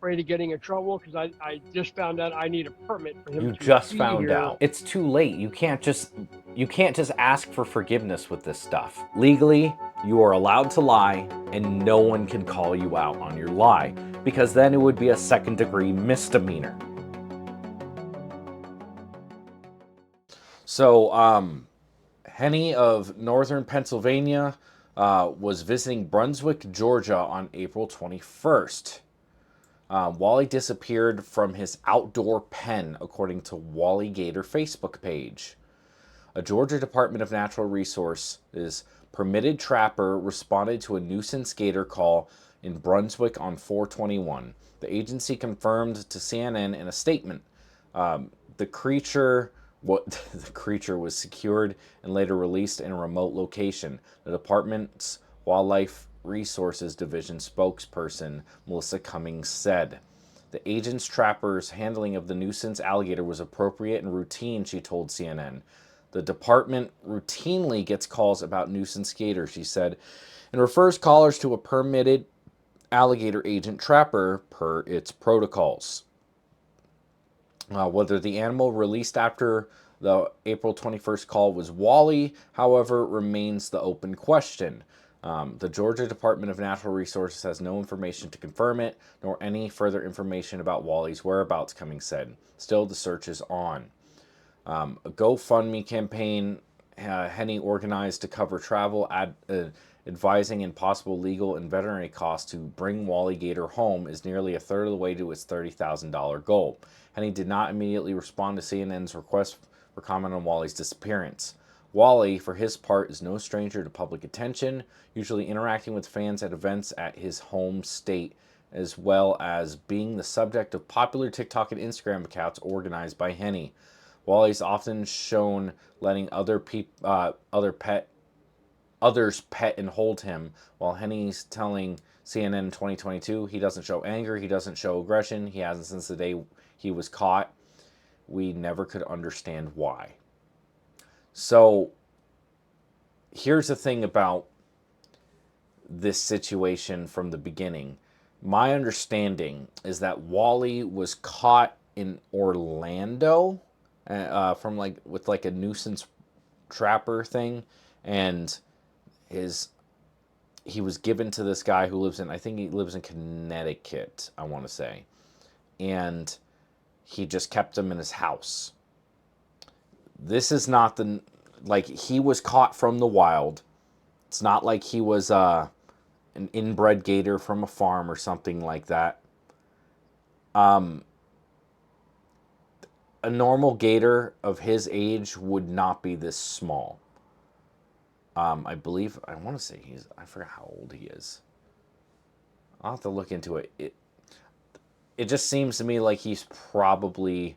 afraid of getting in trouble because I just found out I need a permit for him You to just be found here. out. It's too late. You can't just ask for forgiveness with this stuff. Legally, you are allowed to lie and no one can call you out on your lie because then it would be a second-degree misdemeanor. So, Henny of northern Pennsylvania was visiting Brunswick, Georgia on April 21st. Wally disappeared from his outdoor pen, according to Wally Gator Facebook page. A Georgia Department of Natural Resources permitted trapper responded to a nuisance gator call in Brunswick on 4/21. The agency confirmed to CNN in a statement the creature the creature was secured and later released in a remote location. The department's Wildlife Resources Division spokesperson Melissa Cummings said. The agent's trapper's handling of the nuisance alligator was appropriate and routine, she told CNN. The department routinely gets calls about nuisance gators, she said, and refers callers to a permitted alligator agent trapper per its protocols. Whether the animal released after the April 21st call was Wally, however, remains the open question. The Georgia Department of Natural Resources has no information to confirm it, nor any further information about Wally's whereabouts, Cummings said. Still, the search is on. A GoFundMe campaign Henny organized to cover travel, advising and possible legal and veterinary costs to bring Wally Gator home is nearly a third of the way to its $30,000 goal. Henny did not immediately respond to CNN's request for comment on Wally's disappearance. Wally, for his part, is no stranger to public attention, usually interacting with fans at events at his home state, as well as being the subject of popular TikTok and Instagram accounts organized by Henny. Wally's often shown letting others pet and hold him, while Henny's telling CNN in 2022 he doesn't show anger, he doesn't show aggression, he hasn't since the day he was caught. We never could understand why. So here's the thing about this situation from the beginning. My understanding is that Wally was caught in Orlando from with a nuisance trapper thing, and he was given to this guy who lives in, I think he lives in Connecticut, I want to say, and he just kept him in his house. This is not he was caught from the wild. It's not like he was an inbred gator from a farm or something like that. A normal gator of his age would not be this small. I want to say I forgot how old he is. I'll have to look into it. It just seems to me like he's probably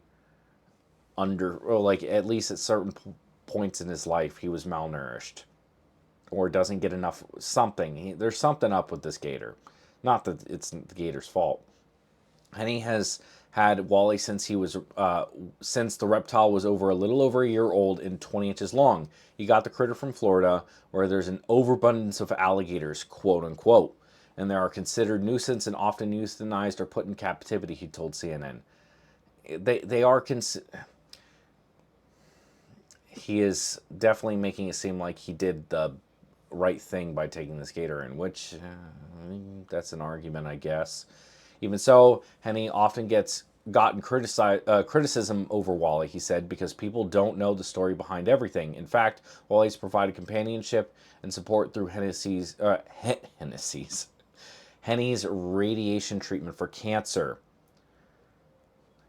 at least at certain points in his life, he was malnourished or doesn't get enough something. There's something up with this gator. Not that it's the gator's fault. And he has had Wally since since the reptile was a little over a year old and 20 inches long. He got the critter from Florida, where there's an overabundance of alligators, quote unquote, and they are considered nuisance and often euthanized or put in captivity, he told CNN. They are he is definitely making it seem like he did the right thing by taking this gator in, which that's an argument, I guess. Even so, Henny often gets gotten criticism over Wally, he said, because people don't know the story behind everything. In fact, Wally's provided companionship and support through Henny's radiation treatment for cancer.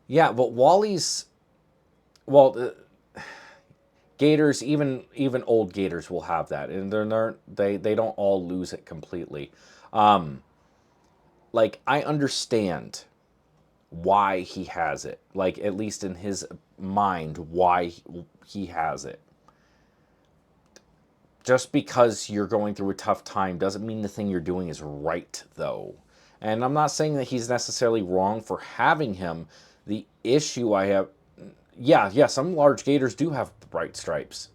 Yeah, but gators, even old gators, will have that, and they don't all lose it completely. I understand why he has it, at least in his mind, why he has it. Just because you're going through a tough time doesn't mean the thing you're doing is right, though. And I'm not saying that he's necessarily wrong for having him. The issue I have, some large gators do have bright stripes.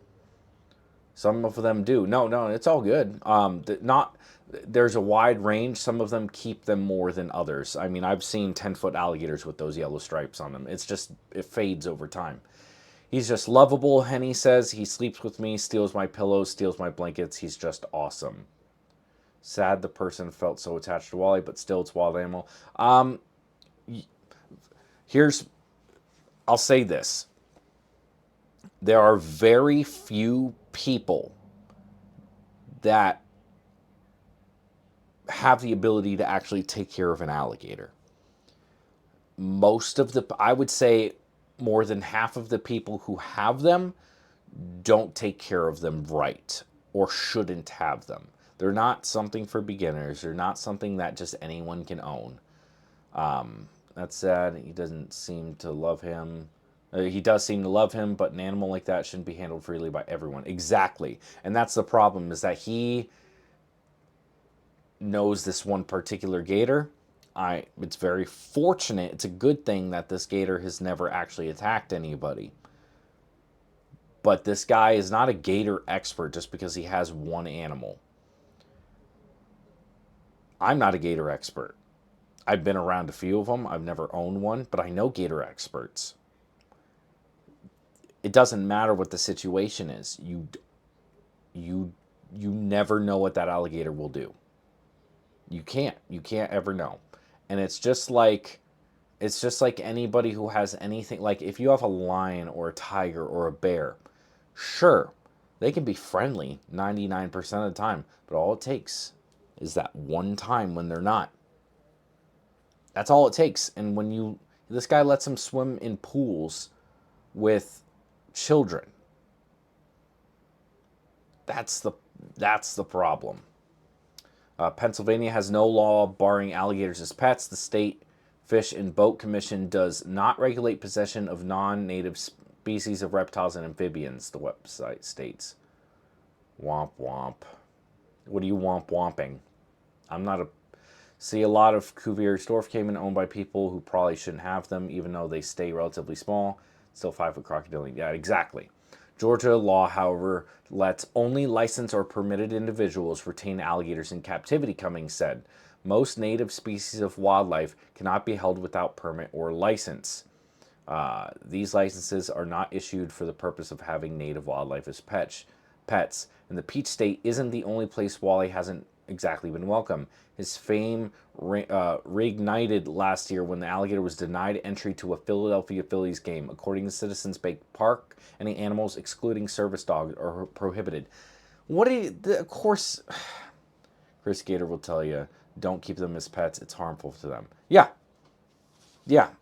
Some of them do. No, it's all good. Not there's a wide range. Some of them keep them more than others. I mean, I've seen 10-foot alligators with those yellow stripes on them. It's just, it fades over time. He's just lovable, Henny says. He sleeps with me, steals my pillows, steals my blankets. He's just awesome. Sad the person felt so attached to Wally, but still, it's wild animal. Here's, I'll say this. There are very few people that have the ability to actually take care of an alligator. Most of the, I would say more than half of the people who have them don't take care of them right or shouldn't have them. They're not something for beginners. They're not something that just anyone can own. That said, he doesn't seem to love him. He does seem to love him, but an animal like that shouldn't be handled freely by everyone. Exactly. And that's the problem, is that he knows this one particular gator. It's very fortunate. It's a good thing that this gator has never actually attacked anybody. But this guy is not a gator expert just because he has one animal. I'm not a gator expert. I've been around a few of them. I've never owned one, but I know gator experts. It doesn't matter what the situation is. You never know what that alligator will do. You can't ever know. And it's just like anybody who has anything, like if you have a lion or a tiger or a bear, sure, they can be friendly 99% of the time, but all it takes is that one time when they're not. That's all it takes. And this guy lets them swim in pools with children. That's the problem. Pennsylvania has no law barring alligators as pets. The State Fish and Boat Commission does not regulate possession of non-native species of reptiles and amphibians, the website states. Womp womp. What are you womp womping? I'm not a... See, a lot of Cuvier dwarf caiman owned by people who probably shouldn't have them, even though they stay relatively small. Still 5-foot crocodile. Yeah, exactly. Georgia law, however, lets only licensed or permitted individuals retain alligators in captivity, Cummings said. Most native species of wildlife cannot be held without permit or license. These licenses are not issued for the purpose of having native wildlife as pets. And the Peach State isn't the only place Wally hasn't exactly been welcome. His fame reignited last year when the alligator was denied entry to a Philadelphia Phillies game. According to Citizens Bank Park, any animals excluding service dogs are prohibited. Of course, Chris Gator will tell you, don't keep them as pets. It's harmful to them. Yeah,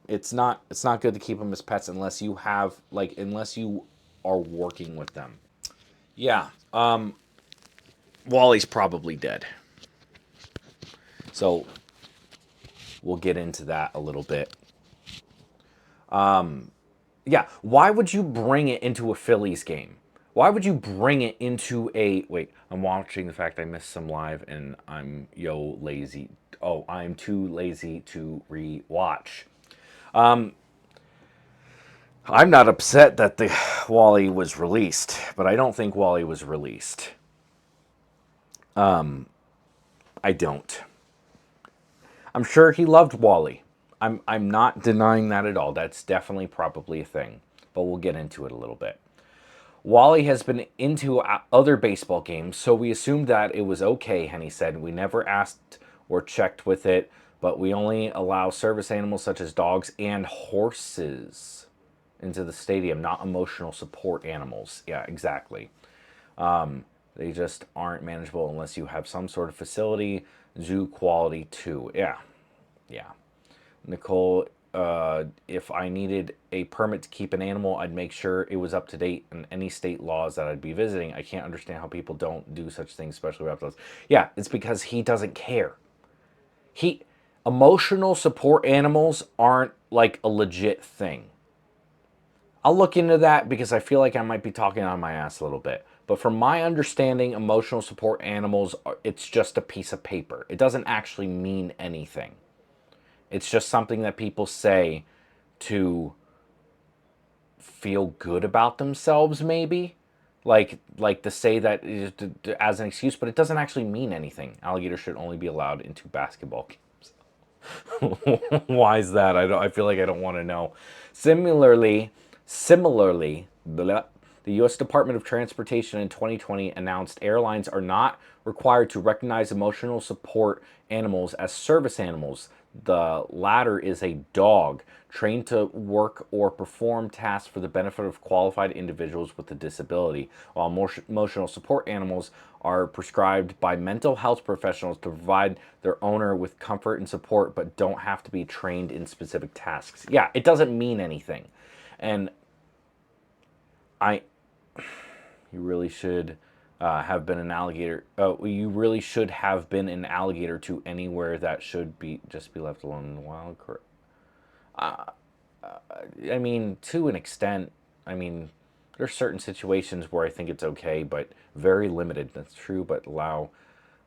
it's not good to keep them as pets unless you are working with them. Yeah, Wally's probably dead. So we'll get into that a little bit. Yeah, why would you bring it into a Phillies game? Why would you bring it into a... Wait, I'm watching the fact I missed some live and I'm lazy. Oh, I'm too lazy to re-watch. I'm not upset that the Wally was released, but I don't think Wally was released. I don't. I'm sure he loved Wally. I'm not denying that at all. That's definitely probably a thing, but we'll get into it a little bit. Wally has been into other baseball games, so we assumed that it was okay, Henny said. We never asked or checked with it, but we only allow service animals such as dogs and horses into the stadium, not emotional support animals. Yeah, exactly. They just aren't manageable unless you have some sort of facility, zoo quality too. Yeah. Nicole, if I needed a permit to keep an animal, I'd make sure it was up to date in any state laws that I'd be visiting. I can't understand how people don't do such things, especially reptiles. Yeah, it's because he doesn't care. Emotional support animals aren't like a legit thing. I'll look into that because I feel like I might be talking on my ass a little bit. But from my understanding, emotional support animals, it's just a piece of paper. It doesn't actually mean anything. It's just something that people say to feel good about themselves, maybe. like to say that as an excuse, but it doesn't actually mean anything. Alligator should only be allowed into basketball games. Why is that? I feel like I don't want to know. Similarly, the U.S. Department of Transportation in 2020 announced airlines are not required to recognize emotional support animals as service animals. The latter is a dog trained to work or perform tasks for the benefit of qualified individuals with a disability, while emotional support animals are prescribed by mental health professionals to provide their owner with comfort and support, but don't have to be trained in specific tasks. Yeah, it doesn't mean anything. And I, you really should have been an alligator. You really should have been an alligator to anywhere that should be just be left alone in the wild. I mean, to an extent. I mean, there's certain situations where I think it's okay, but very limited. That's true, but allow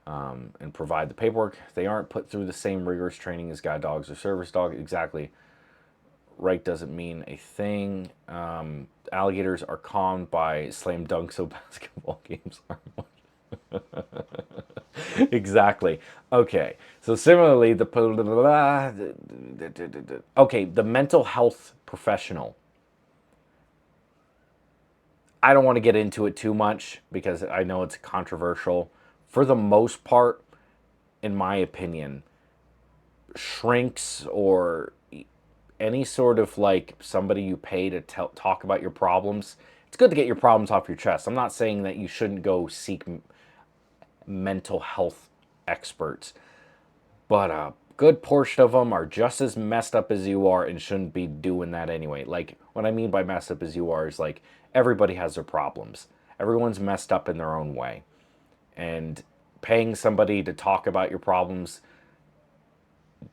and provide the paperwork. They aren't put through the same rigorous training as guide dogs or service dog. Exactly. Right doesn't mean a thing. Alligators are calmed by slam dunks, so basketball games are exactly. Okay. So similarly, okay, the mental health professional. I don't want to get into it too much because I know it's controversial. For the most part, in my opinion, shrinks or any sort of like somebody you pay to talk about your problems, it's good to get your problems off your chest. I'm not saying that you shouldn't go seek mental health experts, but a good portion of them are just as messed up as you are and shouldn't be doing that anyway. Like, what I mean by messed up as you are is like everybody has their problems, everyone's messed up in their own way. And paying somebody to talk about your problems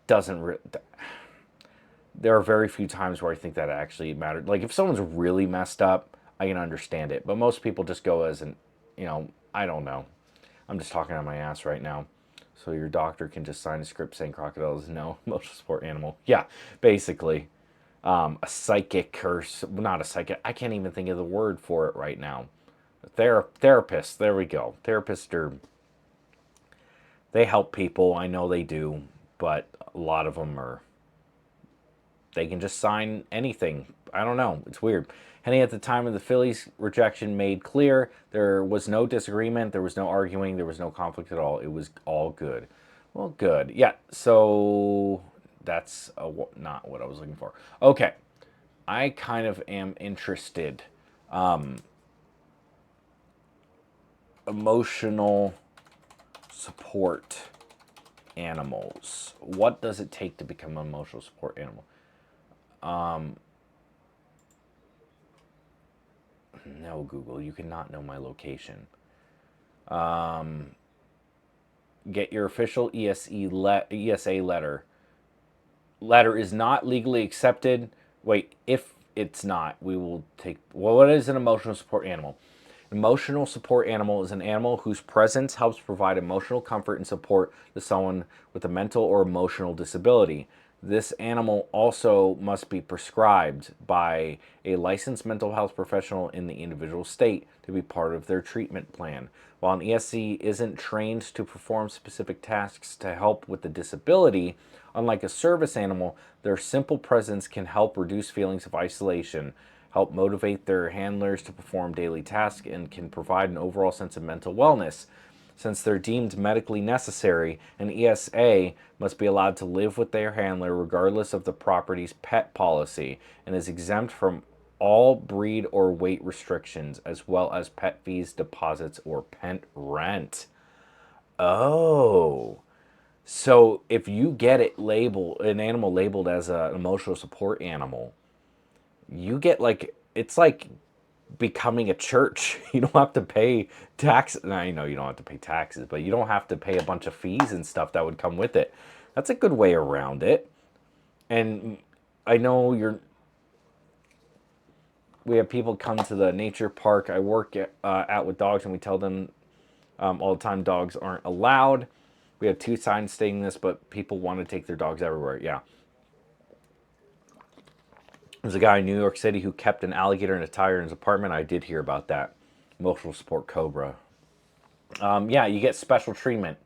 doesn't there are very few times where I think that actually mattered. Like if someone's really messed up, I can understand it. But most people just go as an, I don't know. I'm just talking on my ass right now. So your doctor can just sign a script saying crocodiles no emotional support animal. Yeah, basically. A psychic or not a psychic. I can't even think of the word for it right now. Therapist. There we go. Therapists are they help people. I know they do, but a lot of them are they can just sign anything. I don't know. It's weird. Henny at the time of the Phillies rejection made clear there was no disagreement, there was no arguing, there was no conflict at all. It was all good. Well, good. Yeah. So that's not what I was looking for. Okay. I kind of am interested. Emotional support animals. What does it take to become an emotional support animal? No, Google, you cannot know my location. Get your official ESA letter. Letter is not legally accepted. Wait, if it's not, we will take. Well, what is an emotional support animal? Emotional support animal is an animal whose presence helps provide emotional comfort and support to someone with a mental or emotional disability. This animal also must be prescribed by a licensed mental health professional in the individual state to be part of their treatment plan. While an ESC isn't trained to perform specific tasks to help with the disability, unlike a service animal, their simple presence can help reduce feelings of isolation, help motivate their handlers to perform daily tasks, and can provide an overall sense of mental wellness. Since they're deemed medically necessary, an ESA must be allowed to live with their handler regardless of the property's pet policy and is exempt from all breed or weight restrictions, as well as pet fees, deposits, or pet rent. Oh. So if you get it labeled, an animal labeled as an emotional support animal, you get like, it's like becoming a church. You don't have to pay taxes. Now, I know you don't have to pay taxes, but you don't have to pay a bunch of fees and stuff that would come with it. That's a good way around it. And I know we have people come to the nature park I work at with dogs, and we tell them all the time dogs aren't allowed. We have two signs stating this, but people want to take their dogs everywhere. Yeah. There's a guy in New York City who kept an alligator in a tire in his apartment. I did hear about that. Emotional support cobra. Yeah, you get special treatment.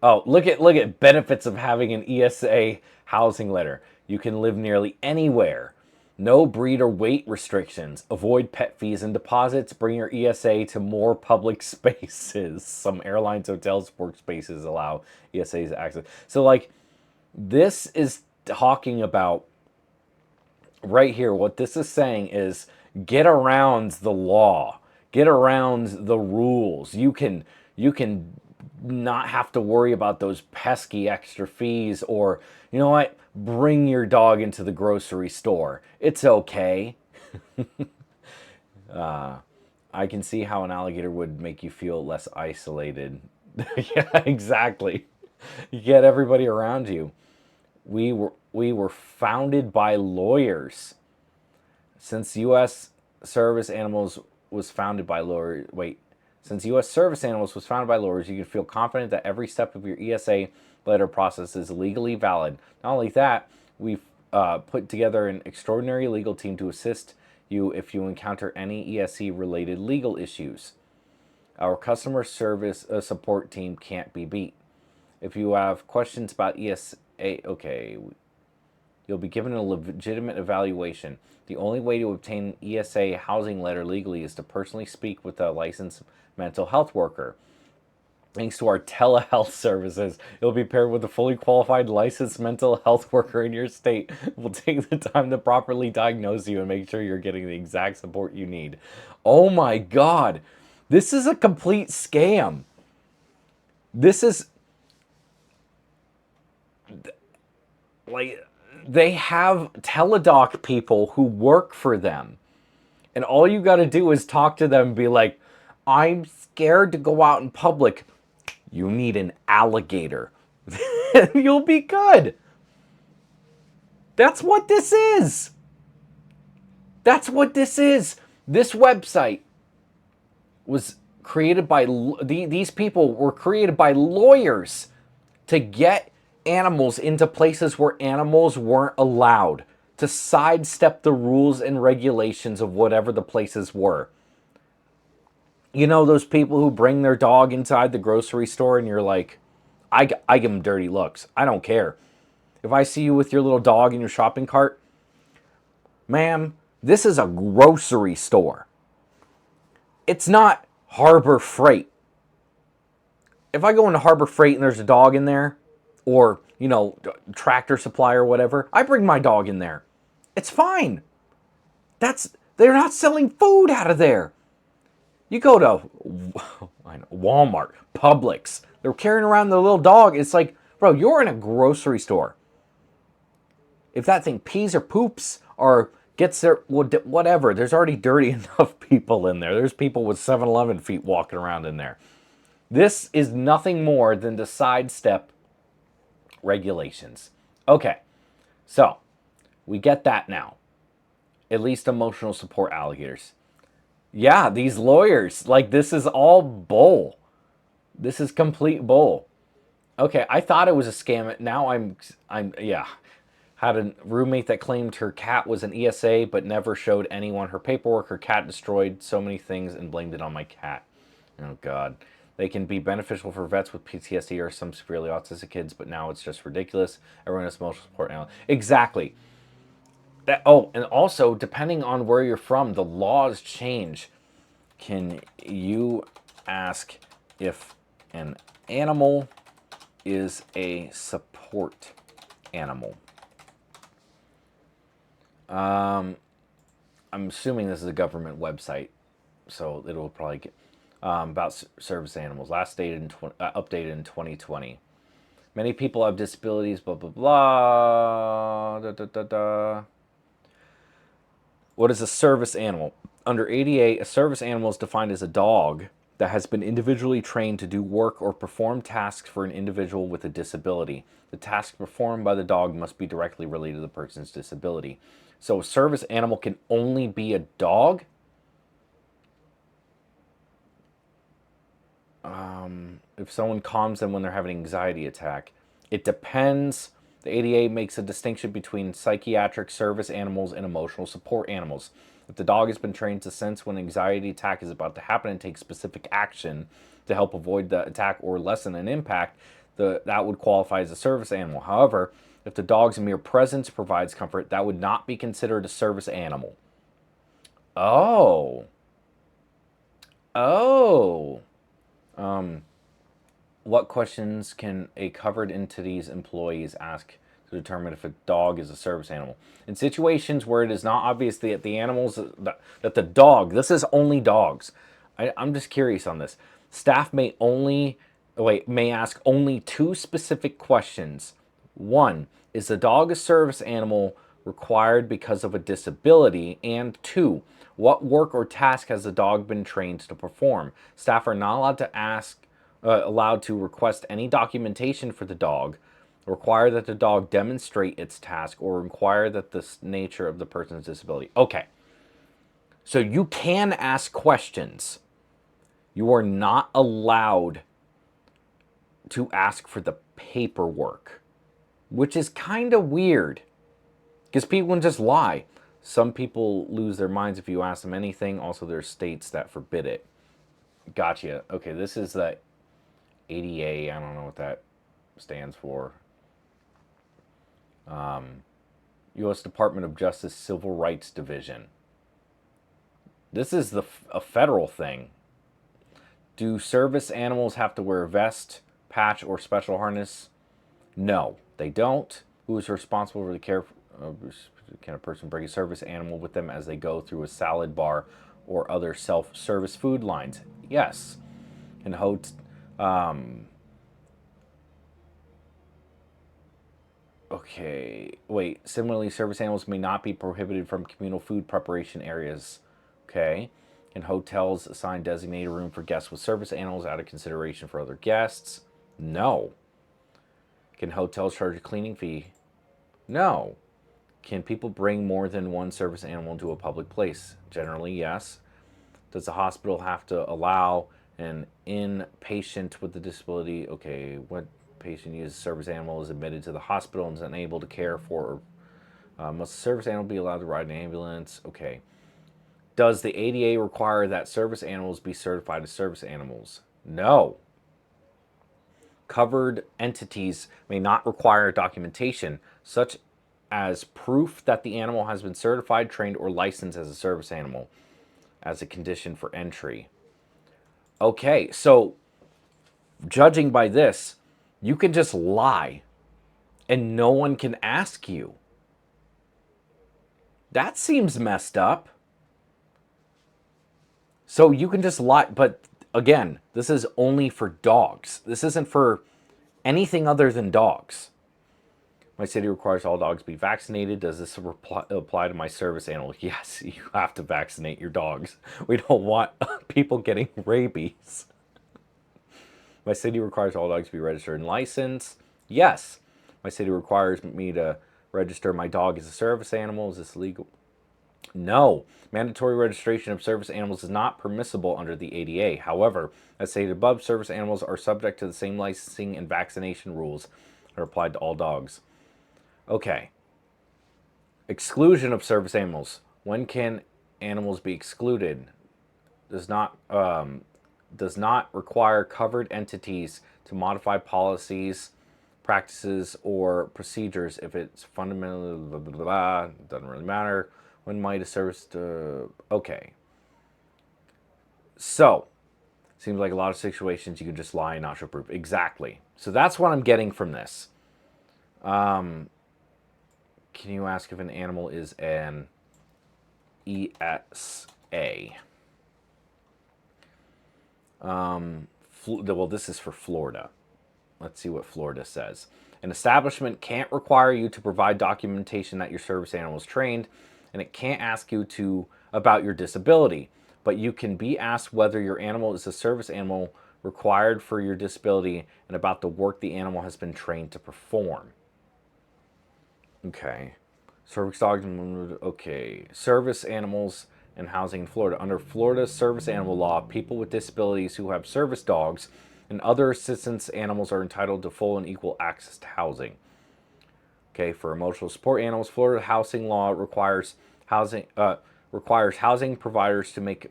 Oh, look at benefits of having an ESA housing letter. You can live nearly anywhere. No breed or weight restrictions. Avoid pet fees and deposits. Bring your ESA to more public spaces. Some airlines, hotels, workspaces allow ESA's access. So, like, this is talking about right here. What this is saying is get around the law, get around the rules. You can not have to worry about those pesky extra fees, or you know what, bring your dog into the grocery store, it's okay. I can see how an alligator would make you feel less isolated. Yeah, exactly. You get everybody around you. We were founded by lawyers. Since U.S. service animals was founded by lawyers, since U.S. service animals was founded by lawyers, you can feel confident that every step of your ESA letter process is legally valid. Not only that, we've put together an extraordinary legal team to assist you if you encounter any ESE-related legal issues. Our customer service support team can't be beat. If you have questions about ESA, okay, you'll be given a legitimate evaluation. The only way to obtain an ESA housing letter legally is to personally speak with a licensed mental health worker. Thanks to our telehealth services, you'll be paired with a fully qualified licensed mental health worker in your state. We'll take the time to properly diagnose you and make sure you're getting the exact support you need. Oh my God. This is a complete scam. This is like, they have teledoc people who work for them. And all you got to do is talk to them and be like, I'm scared to go out in public. You need an alligator. You'll be good. That's what this is. That's what this is. This website was created by, these people were created by lawyers to get animals into places where animals weren't allowed, to sidestep the rules and regulations of whatever the places were. You know, those people who bring their dog inside the grocery store and you're like, I give them dirty looks. I don't care. If I see you with your little dog in your shopping cart, ma'am, this is a grocery store. It's not Harbor Freight. If I go into Harbor Freight and there's a dog in there, or, you know, Tractor Supply or whatever, I bring my dog in there. It's fine. They're not selling food out of there. You go to Walmart, Publix, they're carrying around the little dog. It's like, bro, you're in a grocery store. If that thing pees or poops or gets there, whatever, there's already dirty enough people in there. There's people with 7-Eleven feet walking around in there. This is nothing more than to sidestep regulations. Okay, so we get that now. At least emotional support alligators. Yeah, these lawyers, like, this is all bull. This is complete bull. Okay, I thought it was a scam. Now yeah. Had a roommate that claimed her cat was an ESA but never showed anyone her paperwork. Her cat destroyed so many things and blamed it on my cat. Oh, God. They can be beneficial for vets with PTSD or some severely autistic kids, but now it's just ridiculous. Everyone has emotional support now. Exactly. And also, depending on where you're from, the laws change. Can you ask if an animal is a support animal? I'm assuming this is a government website, so it'll probably get about service animals. Last updated in 2020. Many people have disabilities. Blah blah blah. Da, da, da, da. What is a service animal? Under ADA, a service animal is defined as a dog that has been individually trained to do work or perform tasks for an individual with a disability. The task performed by the dog must be directly related to the person's disability. So a service animal can only be a dog? If someone calms them when they're having an anxiety attack. It depends. The ADA makes a distinction between psychiatric service animals and emotional support animals. If the dog has been trained to sense when an anxiety attack is about to happen and take specific action to help avoid the attack or lessen an impact, that would qualify as a service animal. However, if the dog's mere presence provides comfort, that would not be considered a service animal. Oh. Oh. What questions can a covered entity's employees ask to determine if a dog is a service animal? In situations where it is not obvious that the animals, that the dog, this is only dogs. I'm just curious on this. Staff may ask only two specific questions. One, is the dog a service animal required because of a disability? And two, what work or task has the dog been trained to perform? Staff are not allowed to request any documentation for the dog, require that the dog demonstrate its task, or require that the nature of the person's disability. Okay, so you can ask questions. You are not allowed to ask for the paperwork, which is kind of weird because people can just lie. Some people lose their minds if you ask them anything. Also, there's states that forbid it. Gotcha. Okay, this is the ADA. I don't know what that stands for. U.S. Department of Justice Civil Rights Division. This is a federal thing. Do service animals have to wear a vest, patch, or special harness? No, they don't. Who is responsible for the care? Can a person bring a service animal with them as they go through a salad bar or other self-service food lines? Yes. Can Okay, wait. Similarly, service animals may not be prohibited from communal food preparation areas. Okay. Can hotels assign designated room for guests with service animals out of consideration for other guests? No. Can hotels charge a cleaning fee? No. Can people bring more than one service animal into a public place? Generally, yes. Does the hospital have to allow an inpatient with a disability? Okay, what patient uses a service animal is admitted to the hospital and is unable to care for? Must the service animal be allowed to ride an ambulance? Okay. Does the ADA require that service animals be certified as service animals? No. Covered entities may not require documentation, such as proof that the animal has been certified, trained, or licensed as a service animal as a condition for entry. Okay, so judging by this, you can just lie and no one can ask you. That seems messed up. So you can just lie, but again, this is only for dogs. This isn't for anything other than dogs. My city requires all dogs be vaccinated. Does this apply to my service animal? Yes, you have to vaccinate your dogs. We don't want people getting rabies. My city requires all dogs to be registered and licensed. Yes. My city requires me to register my dog as a service animal. Is this legal? No. Mandatory registration of service animals is not permissible under the ADA. However, as stated above, service animals are subject to the same licensing and vaccination rules that are applied to all dogs. Okay. Exclusion of service animals. When can animals be excluded? Does not require covered entities to modify policies, practices, or procedures if it's fundamentally blah, blah, blah, blah. Doesn't really matter. When might a service okay. So, seems like a lot of situations you can just lie and not show proof. Exactly. So that's what I'm getting from this. Can you ask if an animal is an ESA? Well, this is for Florida. Let's see what Florida says. An establishment can't require you to provide documentation that your service animal is trained, and it can't ask you about your disability, but you can be asked whether your animal is a service animal required for your disability and about the work the animal has been trained to perform. Okay. Service dogs, okay. Service animals and housing in Florida. Under Florida's service animal law, people with disabilities who have service dogs and other assistance animals are entitled to full and equal access to housing. Okay, for emotional support animals, Florida housing law requires requires housing providers to make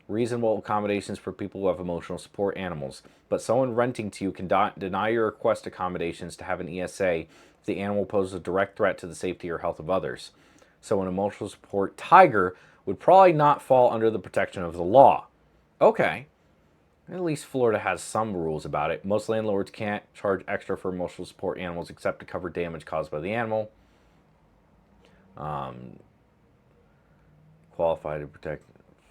reasonable accommodations for people who have emotional support animals. But someone renting to you can deny your request accommodations to have an ESA if the animal poses a direct threat to the safety or health of others. So an emotional support tiger would probably not fall under the protection of the law. Okay. At least Florida has some rules about it. Most landlords can't charge extra for emotional support animals except to cover damage caused by the animal. Qualified to protect,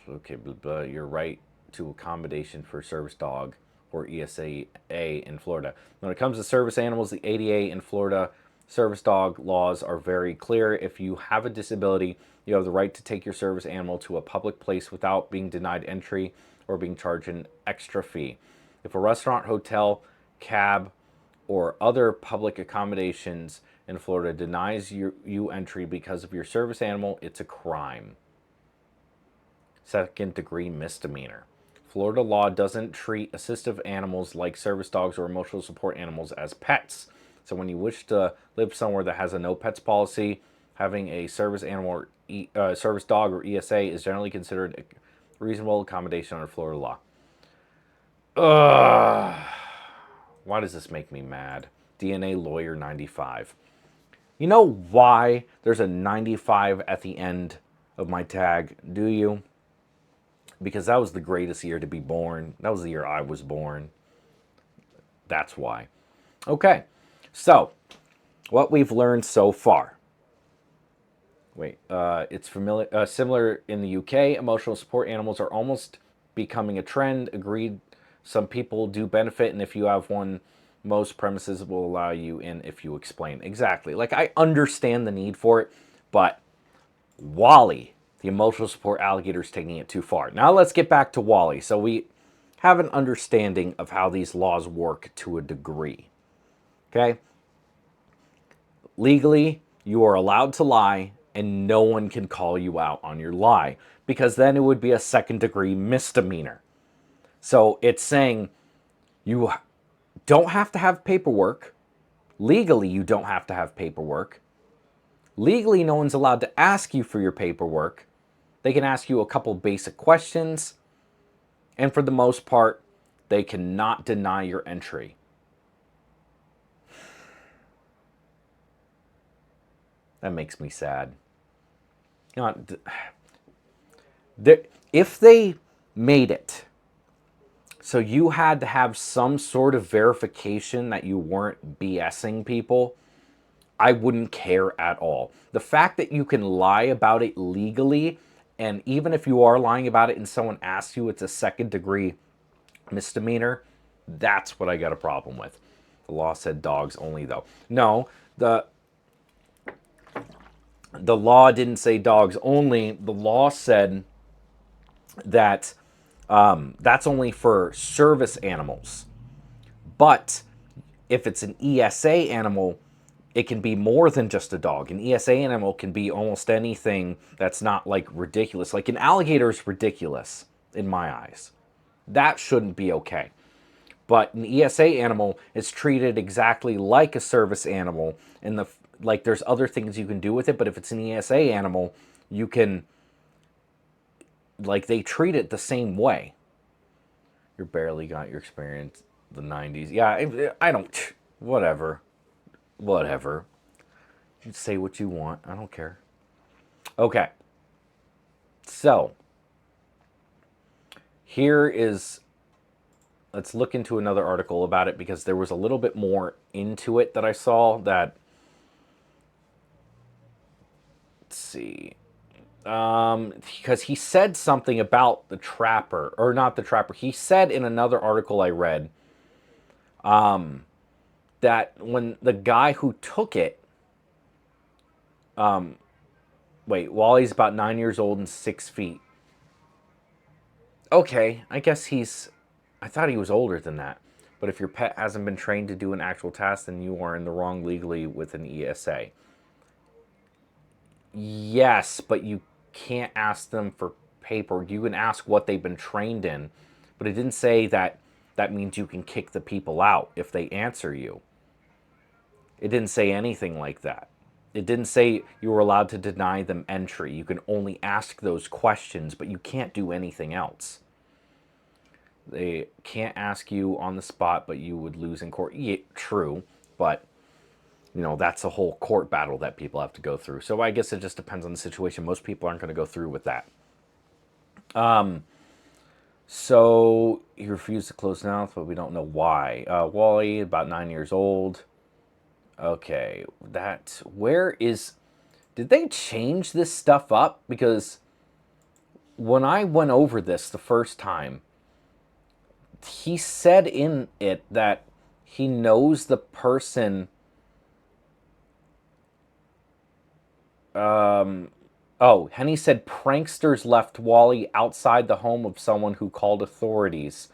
okay, blah, blah, your right to accommodation for service dog or ESA in Florida. When it comes to service animals, the ADA in Florida service dog laws are very clear. If you have a disability, you have the right to take your service animal to a public place without being denied entry or being charged an extra fee. If a restaurant, hotel, cab, or other public accommodations in Florida denies you entry because of your service animal, it's a crime. Second-degree misdemeanor. Florida law doesn't treat assistive animals like service dogs or emotional support animals as pets. So when you wish to live somewhere that has a no pets policy, having a service animal or service dog or ESA is generally considered a reasonable accommodation under Florida law. Ugh. Why does this make me mad? DNA lawyer 95. You know why there's a 95 at the end of my tag, do you? Because that was the greatest year to be born. That was the year I was born. That's why. Okay, so what we've learned so far. It's similar in the UK. Emotional support animals are almost becoming a trend. Agreed. Some people do benefit, and if you have one, most premises will allow you in if you explain. Exactly. Like, I understand the need for it, but Wally, the emotional support alligator, is taking it too far. Now let's get back to Wally. So we have an understanding of how these laws work to a degree. Okay? Legally, you are allowed to lie, and no one can call you out on your lie, because then it would be a second-degree misdemeanor. So it's saying you don't have to have paperwork. Legally, you don't have to have paperwork. Legally, no one's allowed to ask you for your paperwork. They can ask you a couple basic questions, and for the most part, they cannot deny your entry. That makes me sad. You know, if they made it so you had to have some sort of verification that you weren't BSing people, I wouldn't care at all. The fact that you can lie about it legally, and even if you are lying about it and someone asks you, it's a second-degree misdemeanor, that's what I got a problem with. The law said dogs only, though. No, the law didn't say dogs only. The law said that that's only for service animals. But if it's an ESA animal, it can be more than just a dog. An ESA animal can be almost anything that's not like ridiculous. Like an alligator is ridiculous in my eyes. That shouldn't be okay. But an ESA animal is treated exactly like a service animal, and like there's other things you can do with it, but if it's an ESA animal, you can, like, they treat it the same way. You barely got your experience the 90s. Yeah, I don't, whatever. Whatever. You say what you want. I don't care. Okay. So, here is, let's look into another article about it, because there was a little bit more into it that I saw that, let's see. Because he said something about the trapper, or not the trapper. He said in another article I read that when the guy who took it, Wally's about 9 years old and 6 feet. Okay, I guess I thought he was older than that. But if your pet hasn't been trained to do an actual task, then you are in the wrong legally with an ESA. Yes, but you can't ask them for paper. You can ask what they've been trained in, but it didn't say that that means you can kick the people out if they answer you. It didn't say anything like that. It didn't say you were allowed to deny them entry. You can only ask those questions, but you can't do anything else. They can't ask you on the spot, but you would lose in court. Yeah, true, but that's a whole court battle that people have to go through. So I guess it just depends on the situation. Most people aren't going to go through with that. So he refused to close his mouth, but we don't know why. Wally, about 9 years old. Okay, did they change this stuff up? Because when I went over this the first time, he said in it that he knows the person. Henny said pranksters left Wally outside the home of someone who called authorities,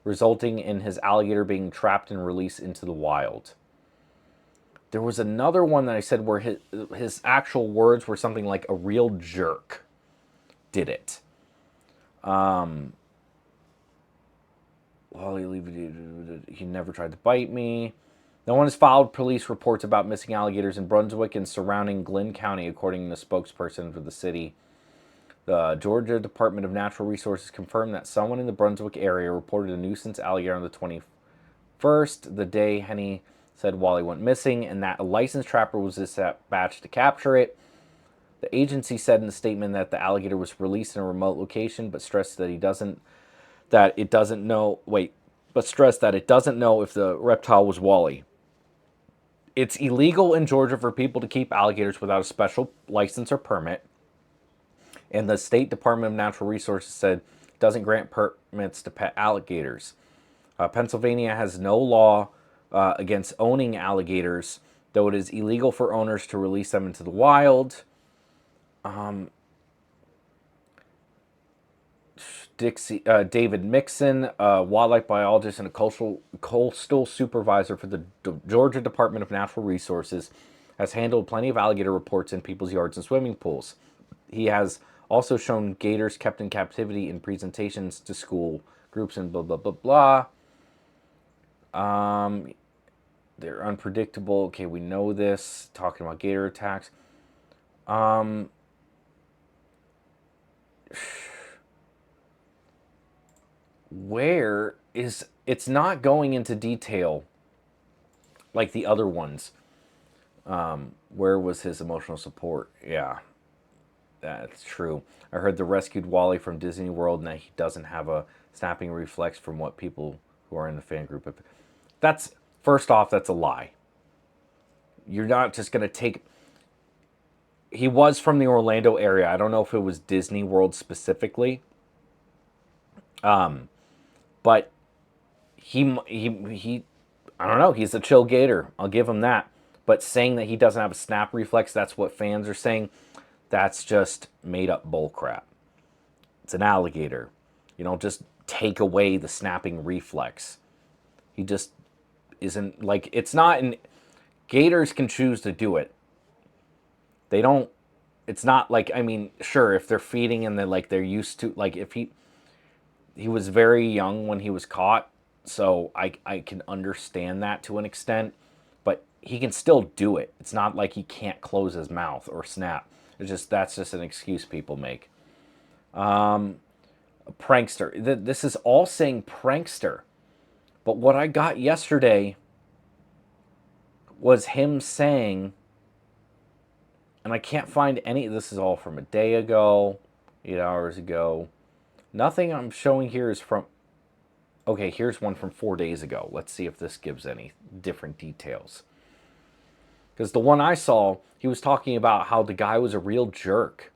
resulting in his alligator being trapped and released into the wild. There was another one that I said where his actual words were something like a real jerk did it. He never tried to bite me. No one has filed police reports about missing alligators in Brunswick and surrounding Glynn County, according to the spokesperson for the city. The Georgia Department of Natural Resources confirmed that someone in the Brunswick area reported a nuisance alligator on the 21st, the day Henny said Wally went missing, and that a licensed trapper was dispatched to capture it. The agency said in a statement that the alligator was released in a remote location, but stressed that it doesn't know if the reptile was Wally. It's illegal in Georgia for people to keep alligators without a special license or permit. And the State Department of Natural Resources said it doesn't grant permits to pet alligators. Pennsylvania has no law against owning alligators, though it is illegal for owners to release them into the wild. David Mixon, a wildlife biologist and a coastal supervisor for the Georgia Department of Natural Resources, has handled plenty of alligator reports in people's yards and swimming pools. He has also shown gators kept in captivity in presentations to school groups and blah, blah, blah, blah. They're unpredictable. Okay, we know this. Talking about gator attacks. It's not going into detail like the other ones. Where was his emotional support? Yeah, that's true. I heard the rescued Wally from Disney World and that he doesn't have a snapping reflex from what people who are in the fan group. That's, first off, that's a lie. You're not just going to take... He was from the Orlando area. I don't know if it was Disney World specifically. But he I don't know, he's a chill gator. I'll give him that. But saying that he doesn't have a snap reflex, that's what fans are saying, that's just made up bullcrap. It's an alligator. You don't just take away the snapping reflex. He just isn't, like, it's not an... Gators can choose to do it. They don't... It's not like, I mean, sure, if they're feeding and they're used to, like, if he was very young when he was caught, so I can understand that to an extent, but he can still do it. It's not like he can't close his mouth or snap. That's just an excuse people make. A prankster. This is all saying prankster, but what I got yesterday was him saying, and I can't find any. This is all from a day ago, 8 hours ago. Nothing I'm showing here is from... Okay, here's one from 4 days ago. Let's see if this gives any different details. Because the one I saw, he was talking about how the guy was a real jerk.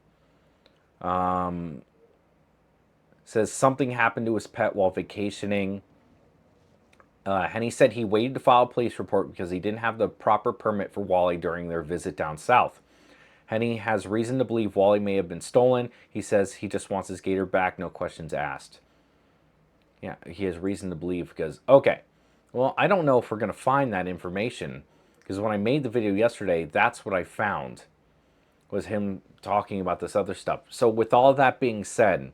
Says something happened to his pet while vacationing. And he said he waited to file a police report because he didn't have the proper permit for Wally during their visit down south. Henny has reason to believe Wally may have been stolen. He says he just wants his gator back, no questions asked. Yeah, he has reason to believe because... Okay, well, I don't know if we're going to find that information. Because when I made the video yesterday, that's what I found. Was him talking about this other stuff. So with all that being said...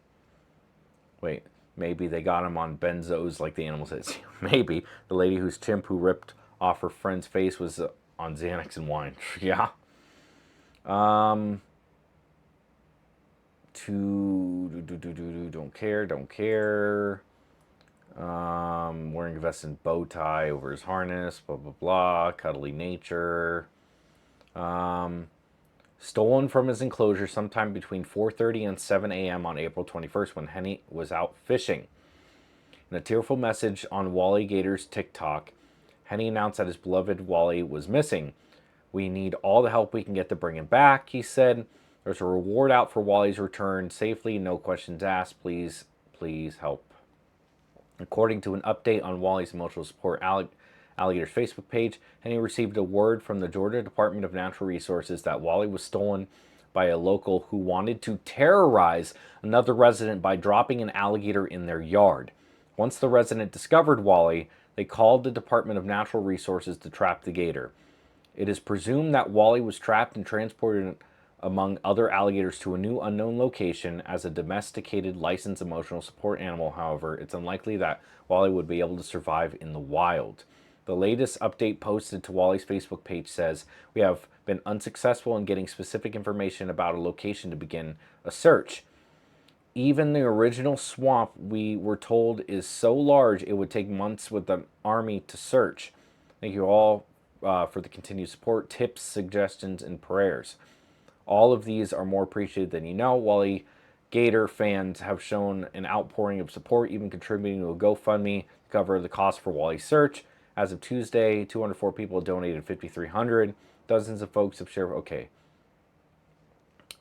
Wait, maybe they got him on benzos like the animal says. Maybe. The lady whose chimp who ripped off her friend's face was on Xanax and wine. Yeah. Don't care. Wearing a vest and bow tie over his harness, blah, blah, blah. Cuddly nature. Stolen from his enclosure sometime between 4:30 and 7 a.m. on April 21st when Henny was out fishing. In a tearful message on Wally Gator's TikTok, Henny announced that his beloved Wally was missing. We need all the help we can get to bring him back, he said. There's a reward out for Wally's return safely, no questions asked. Please, please help. According to an update on Wally's Emotional Support Alligator's Facebook page, Henny received a word from the Georgia Department of Natural Resources that Wally was stolen by a local who wanted to terrorize another resident by dropping an alligator in their yard. Once the resident discovered Wally, they called the Department of Natural Resources to trap the gator. It is presumed that Wally was trapped and transported among other alligators to a new unknown location as a domesticated licensed emotional support animal. However, it's unlikely that Wally would be able to survive in the wild. The latest update posted to Wally's Facebook page says, "We have been unsuccessful in getting specific information about a location to begin a search. Even the original swamp we were told is so large it would take months with an army to search. Thank you all for the continued support, tips, suggestions, and prayers. All of these are more appreciated than you know. Wally Gator fans have shown an outpouring of support, even contributing to a GoFundMe to cover the cost for Wally's search. As of Tuesday, 204 people donated $5,300. Dozens of folks have shared. Okay.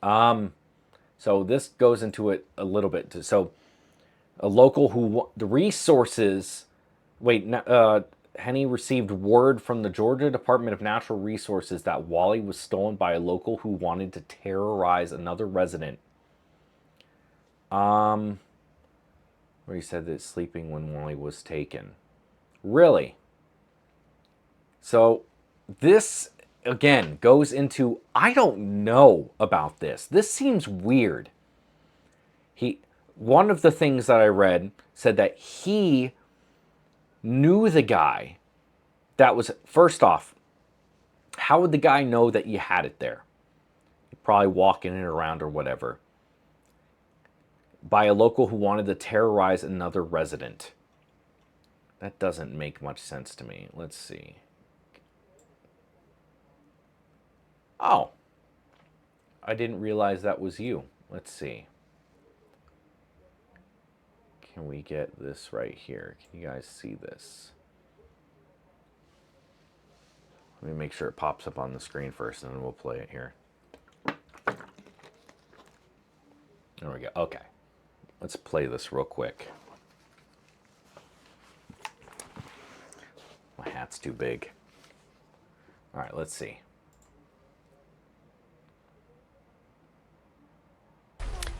So this goes into it a little bit. So a local who the resources. Henny received word from the Georgia Department of Natural Resources that Wally was stolen by a local who wanted to terrorize another resident. Where he said that sleeping when Wally was taken. Really? So this again goes into, I don't know about this. This seems weird. One of the things that I read said that he knew the guy that was, first off, how would the guy know that you had it there? You're probably walking it around or whatever. By a local who wanted to terrorize another resident. That doesn't make much sense to me. Let's see. Oh. I didn't realize that was you. Let's see. Can we get this right here? Can you guys see this? Let me make sure it pops up on the screen first, and then we'll play it here. There we go. Okay. Let's play this real quick. My hat's too big. All right, let's see.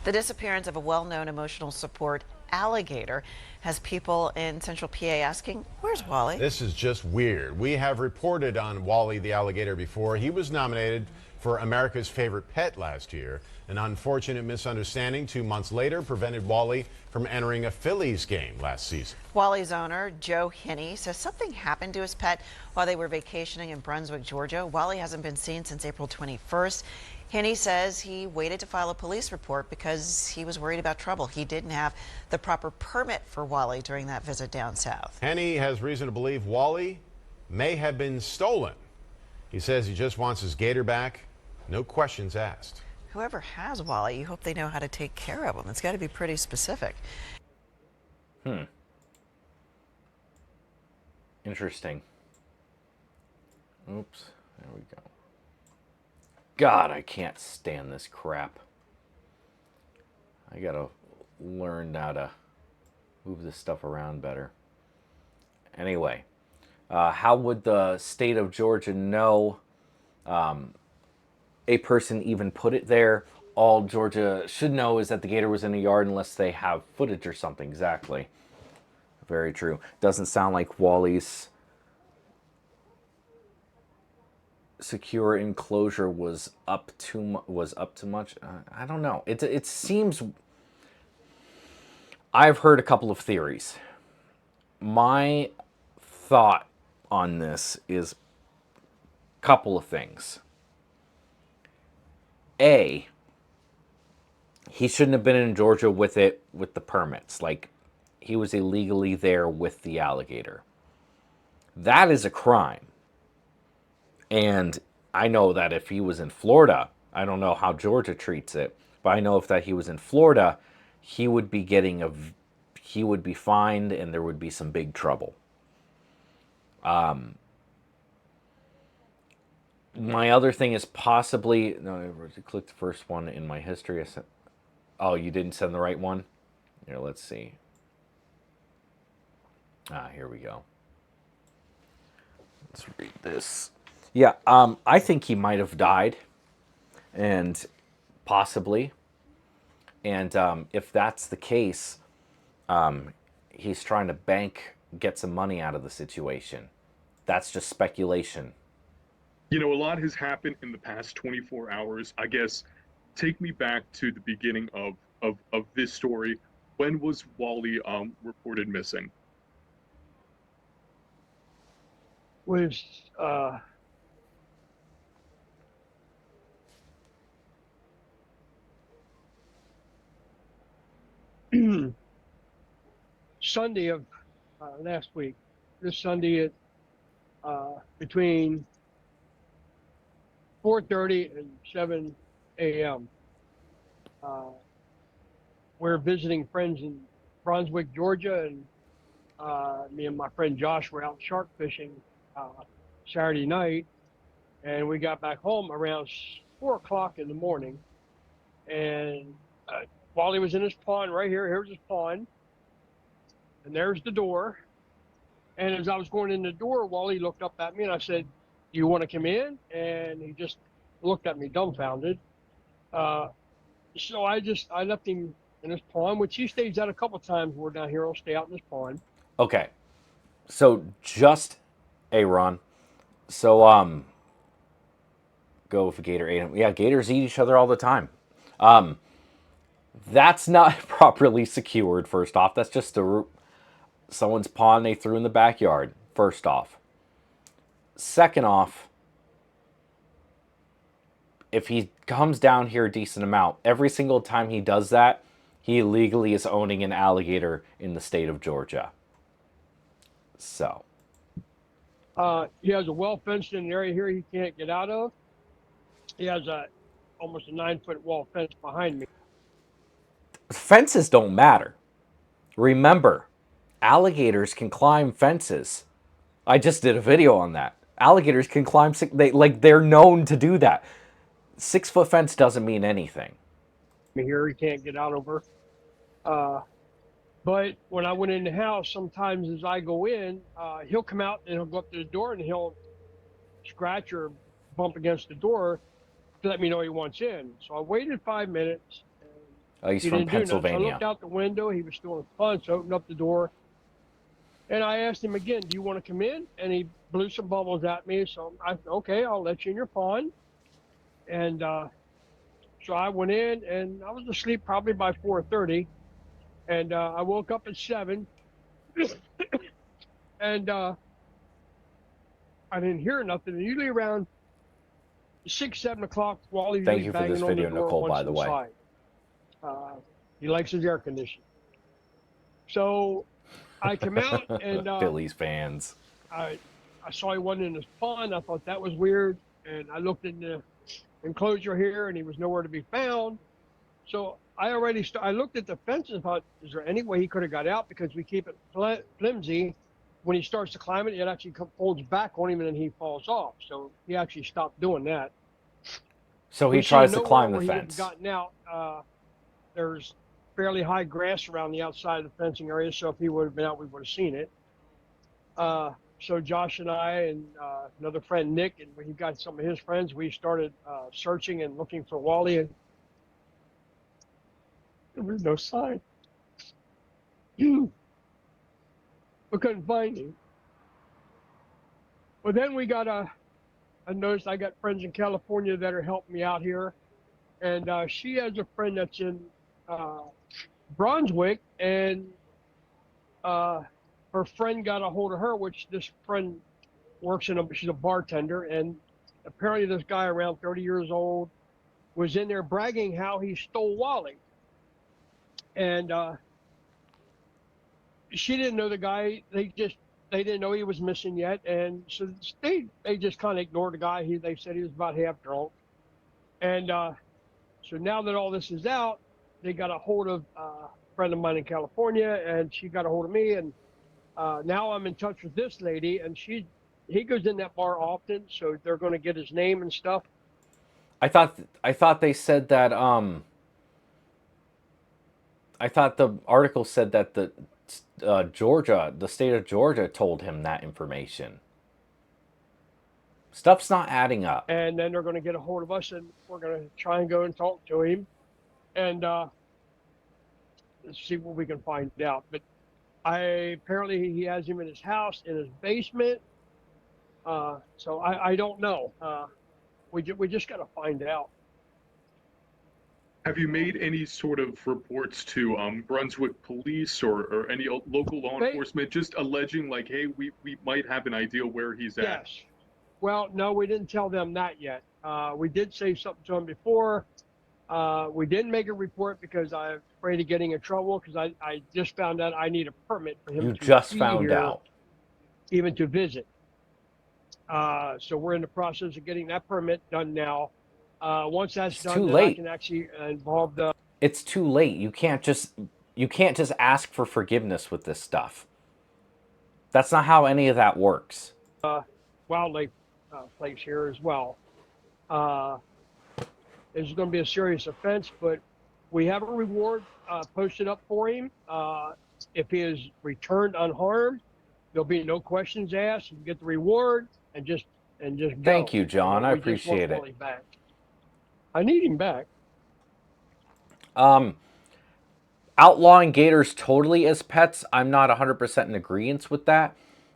The disappearance of a well-known emotional support alligator has people in central PA asking, where's Wally? This is just weird. We have reported on Wally the alligator before. He was nominated for America's Favorite Pet last year. An unfortunate misunderstanding 2 months later prevented Wally from entering a Phillies game last season. Wally's owner, Joe Henny, says something happened to his pet while they were vacationing in Brunswick, Georgia. Wally hasn't been seen since April 21st. Henny says he waited to file a police report because he was worried about trouble. He didn't have the proper permit for Wally during that visit down south. Henny has reason to believe Wally may have been stolen. He says he just wants his gator back, no questions asked. Whoever has Wally, you hope they know how to take care of him. It's got to be pretty specific. Interesting. Oops. There we go. God, I can't stand this crap. I gotta learn how to move this stuff around better. Anyway, how would the state of Georgia know a person even put it there? All Georgia should know is that the gator was in the yard unless they have footage or something. Exactly. Very true. Doesn't sound like Wally's secure enclosure was up too much. I don't know. It seems. I've heard a couple of theories. My thought on this is a couple of things. A, he shouldn't have been in Georgia with the permits. Like, he was illegally there with the alligator. That is a crime. And I know that if he was in Florida, I don't know how Georgia treats it, but I know if that he was in Florida, he would be he would be fined and there would be some big trouble. My other thing is possibly, no, I clicked the first one in my history. Oh, you didn't send the right one? Here, let's see. Here we go. Let's read this. Yeah, I think he might have died, and possibly. And if that's the case, he's trying to get some money out of the situation. That's just speculation. You know, a lot has happened in the past 24 hours. I guess take me back to the beginning of this story. When was Wally reported missing? Was Sunday of last week. This Sunday at between 4:30 and 7 a.m. We're visiting friends in Brunswick, Georgia, and me and my friend Josh were out shark fishing Saturday night, and we got back home around 4 o'clock in the morning, and Wally was in his pond right here. Here's his pond, and there's the door. And as I was going in the door, Wally looked up at me, and I said, "Do you want to come in?" And he just looked at me dumbfounded. So I left him in his pond, which he stays out a couple times. We're down here. He'll stay out in his pond. Okay, so just Aaron. So go with Gator ate him. Yeah, gators eat each other all the time. That's not properly secured. First off, that's just someone's pond they threw in the backyard. First off. Second off, if he comes down here a decent amount, every single time he does that, he illegally is owning an alligator in the state of Georgia. So. He has a well fenced in area here he can't get out of. He has almost a 9-foot wall fence behind me. Fences don't matter. Remember, alligators can climb fences. I just did a video on that. Alligators can climb, they're known to do that. 6-foot fence doesn't mean anything. Here he can't get out over. But when I went in the house, sometimes as I go in, he'll come out and he'll go up to the door and he'll scratch or bump against the door to let me know he wants in. So I waited 5 minutes. He's from Pennsylvania. So I looked out the window. He was still in the pond, so I opened up the door. And I asked him again, "Do you want to come in?" And he blew some bubbles at me. So okay, I'll let you in your pond. And so I went in, and I was asleep probably by 4:30. And I woke up at 7. And I didn't hear nothing. And usually around 6, 7 o'clock, Wally's Thank you for this video, Nicole, by the way. He likes his air conditioning. So I come out and Phillies fans. I saw he wasn't in his pond. I thought that was weird. And I looked in the enclosure here, and he was nowhere to be found. So I looked at the fence and thought, is there any way he could have got out? Because we keep it flimsy. When he starts to climb it, it actually folds back on him, and then he falls off. So he actually stopped doing that. So he tries to climb the fence. He hadn't gotten out. There's fairly high grass around the outside of the fencing area, so if he would have been out, we would have seen it. So Josh and I and another friend, Nick, and he got some of his friends, we started searching and looking for Wally, and there was no sign. We couldn't find him. But then we got I noticed I got friends in California that are helping me out here, and she has a friend that's in Brunswick, and her friend got a hold of her, which this friend works she's a bartender, and apparently this guy around 30 years old was in there bragging how he stole Wally. And she didn't know the guy. They didn't know he was missing yet, and so they just kind of ignored the guy. They said he was about half drunk, and so now that all this is out, they got a hold of a friend of mine in California, and she got a hold of me, and now I'm in touch with this lady, and he goes in that bar often, so they're going to get his name and stuff. I thought they said that I thought the article said that the the state of Georgia told him that information. Stuff's not adding up. And then they're going to get a hold of us, and we're going to try and go and talk to him, and see what we can find out. But apparently he has him in his house, in his basement. So I don't know. We just got to find out. Have you made any sort of reports to Brunswick police or any local law enforcement, just alleging like, hey, we might have an idea where he's at? Yes. Well, no, we didn't tell them that yet. We did say something to them before. We didn't make a report because I'm afraid of getting in trouble, because I just found out I need a permit for him You to just be found here, out. even to visit. So we're in the process of getting that permit done now. Once that's It's done, too then late. I can actually involve the It's too late. You can't just ask for forgiveness with this stuff. That's not how any of that works. wildlife place here as well. It's going to be a serious offense, but we have a reward posted up for him. If he is returned unharmed, there'll be no questions asked. You can get the reward and just go. Thank you, John. I We just want appreciate it. Wally back. I need him back. Outlawing gators totally as pets, I'm not 100% in agreement with that.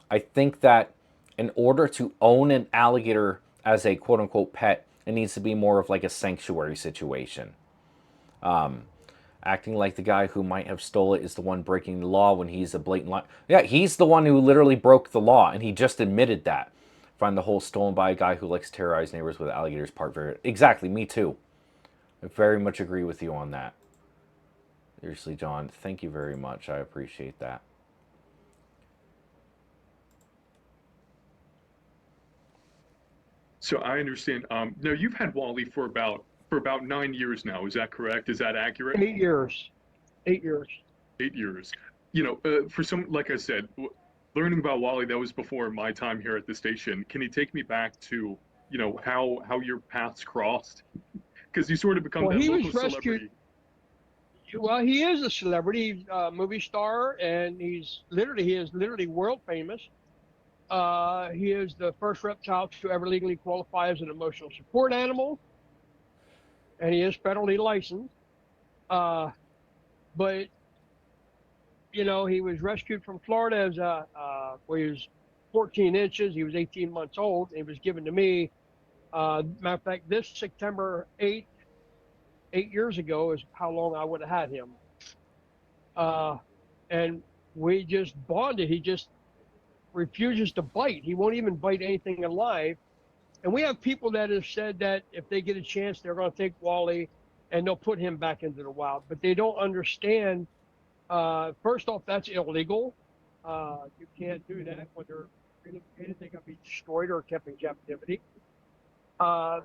I think that in order to own an alligator as a quote unquote pet, it needs to be more of like a sanctuary situation. Acting like the guy who might have stole it is the one breaking the law when he's a blatant liar. Yeah, he's the one who literally broke the law, and he just admitted that. Find the whole stolen by a guy who likes to terrorize neighbors with alligators part very... Exactly, me too. I very much agree with you on that. Seriously, John, thank you very much. I appreciate that. So I understand. Now you've had Wally for about 9 years now. Is that correct? Is that accurate? 8 years. 8 years. 8 years. You know, for some, like I said, learning about Wally, that was before my time here at the station. Can you take me back to, you know, how your paths crossed? Because you sort of become Well, that he local was rescued. celebrity. Well, he is a celebrity. He's a movie star, and he is literally world famous. He is the first reptile to ever legally qualify as an emotional support animal, and he is federally licensed. But you know, he was rescued from Florida as when he was 14 inches. He was 18 months old. He was given to me. Matter of fact, this September 8th, 8 years ago, is how long I would have had him. And we just bonded. He just refuses to bite. He won't even bite anything alive. And we have people that have said that if they get a chance, they're going to take Wally and they'll put him back into the wild. But they don't understand. First off, that's illegal. You can't do that when they're relocated. They got to be destroyed or kept in captivity. But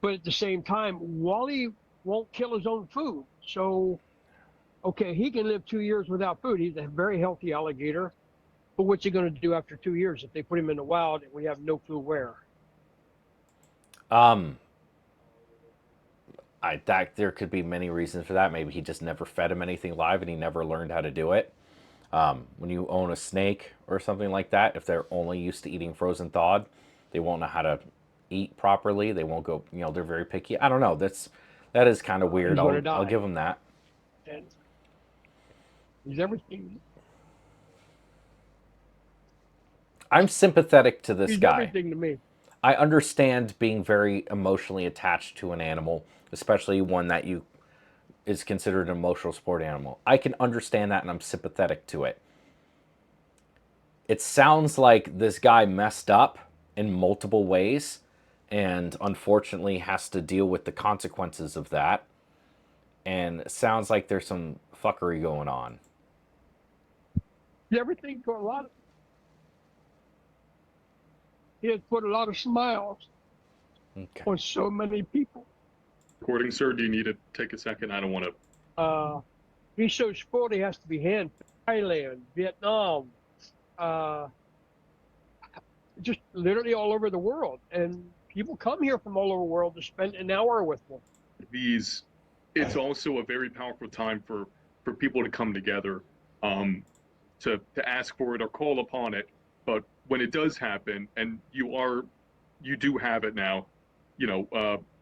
at the same time, Wally won't kill his own food. So, okay, he can live 2 years without food. He's a very healthy alligator. But what's he going to do after 2 years if they put him in the wild and we have no clue where? There could be many reasons for that. Maybe he just never fed him anything live and he never learned how to do it. When you own a snake or something like that, if they're only used to eating frozen thawed, they won't know how to eat properly. They won't go, you know, they're very picky. I don't know. That is kind of weird. I'll give them that. And he's everything. I'm sympathetic to this He's guy. everything to me. I understand being very emotionally attached to an animal, especially one that is considered an emotional support animal. I can understand that, and I'm sympathetic to it. It sounds like this guy messed up in multiple ways, and unfortunately has to deal with the consequences of that. And it sounds like there's some fuckery going on. Everything for a lot of, he has put a lot of smiles Okay. on so many people. Recording, sir. Do you need to take a second? I don't want to. He's so spoiled he has to be handed. Thailand, Vietnam, uh, just literally all over the world. And people come here from all over the world to spend an hour with them. These. It's also a very powerful time for people to come together, to ask for it or call upon it. But when it does happen, and you do have it now,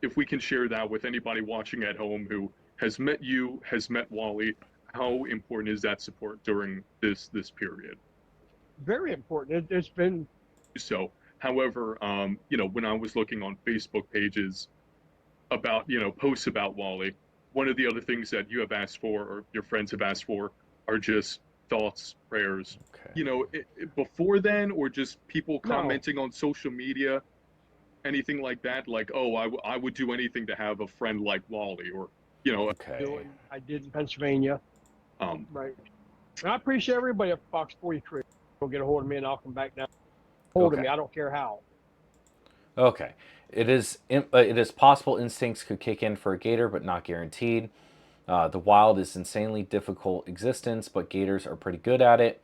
if we can share that with anybody watching at home who has met you, has met Wally, how important is that support during this period? Very important. It's been So, however, when I was looking on Facebook pages about, posts about Wally, one of the other things that you have asked for or your friends have asked for are just thoughts, prayers. Okay. Before then, or just people no. commenting on social media, anything like that, like, oh, I would do anything to have a friend like Wally, or, Okay. I did in Pennsylvania. um, Right. And I appreciate everybody at Fox 43. Go get a hold of me and I'll come back down. Hold of Okay. me. I don't care how. Okay. It is possible instincts could kick in for a gator, but not guaranteed. The wild is insanely difficult existence, but gators are pretty good at it.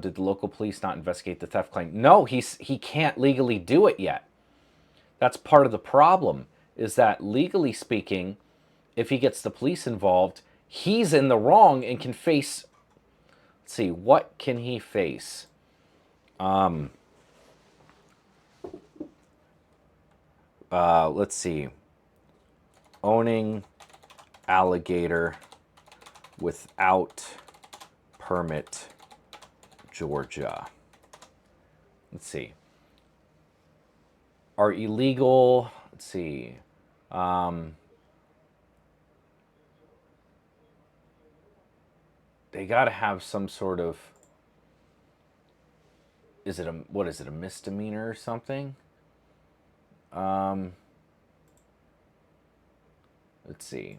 Did the local police not investigate the theft claim? No, he can't legally do it yet. That's part of the problem, is that legally speaking, if he gets the police involved, he's in the wrong and can face. Let's see, what can he face? Let's see. Owning alligator without permit, Georgia. Let's see. Are illegal. Let's see. They got to have some sort of. Is it a misdemeanor or something? Let's see.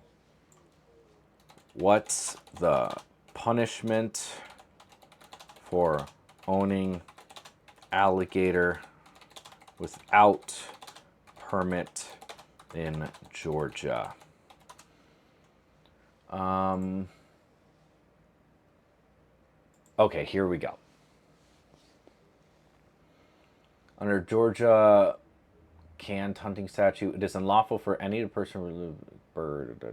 What's the punishment for owning alligator without permit in Georgia? Okay, here we go. Under Georgia canned hunting statute, it is unlawful for any person bird.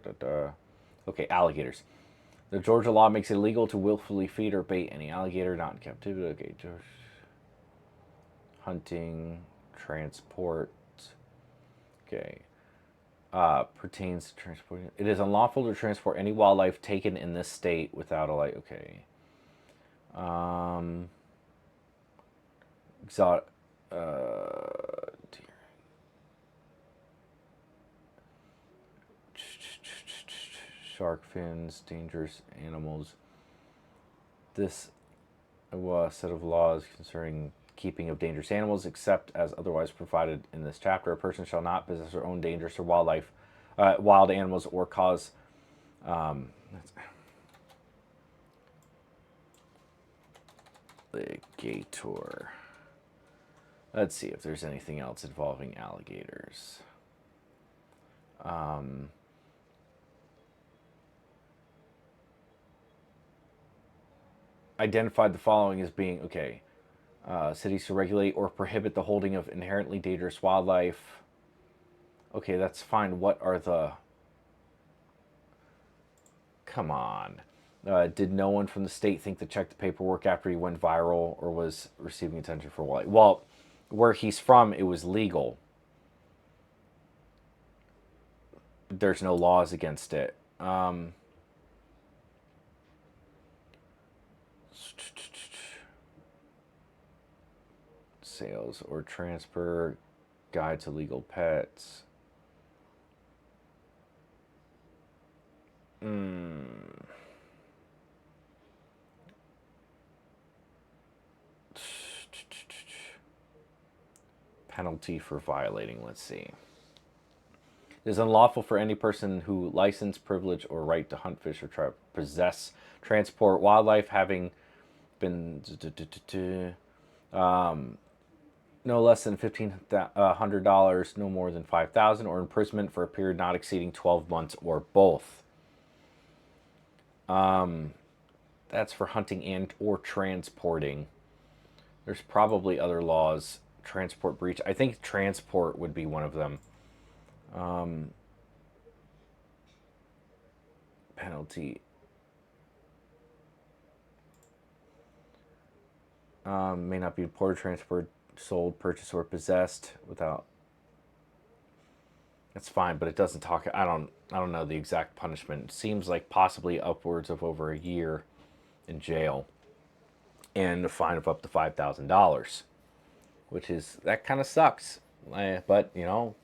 Okay, alligators. The Georgia law makes it illegal to willfully feed or bait any alligator not in captivity. Okay, hunting, transport. Okay. Pertains to transporting. It is unlawful to transport any wildlife taken in this state without a light. Okay. Exotic. Shark fins, dangerous animals. This set of laws concerning keeping of dangerous animals, except as otherwise provided in this chapter. A person shall not possess or own dangerous or wild animals, or cause. Alligator. Let's see if there's anything else involving alligators. Identified the following as being okay. Cities to regulate or prohibit the holding of inherently dangerous wildlife. Okay, that's fine. What are the... Come on. Did no one from the state think to check the paperwork after he went viral or was receiving attention for Wally? Well, where he's from, it was legal. There's no laws against it. Sales or transfer, guide to legal pets. Penalty for violating, let's see. It is unlawful for any person who license, privilege, or right to hunt, fish, or possess, transport wildlife having been no less than $1,500, no more than $5,000, or imprisonment for a period not exceeding 12 months, or both. That's for hunting and or transporting. There's probably other laws. Transport breach. I think transport would be one of them. Penalty. May not be imported, transported, sold, purchased, or possessed without. That's fine, but it doesn't talk. I don't know the exact punishment. It seems like possibly upwards of over a year in jail, and a fine of up to $5,000, which is, that kind of sucks. But you know,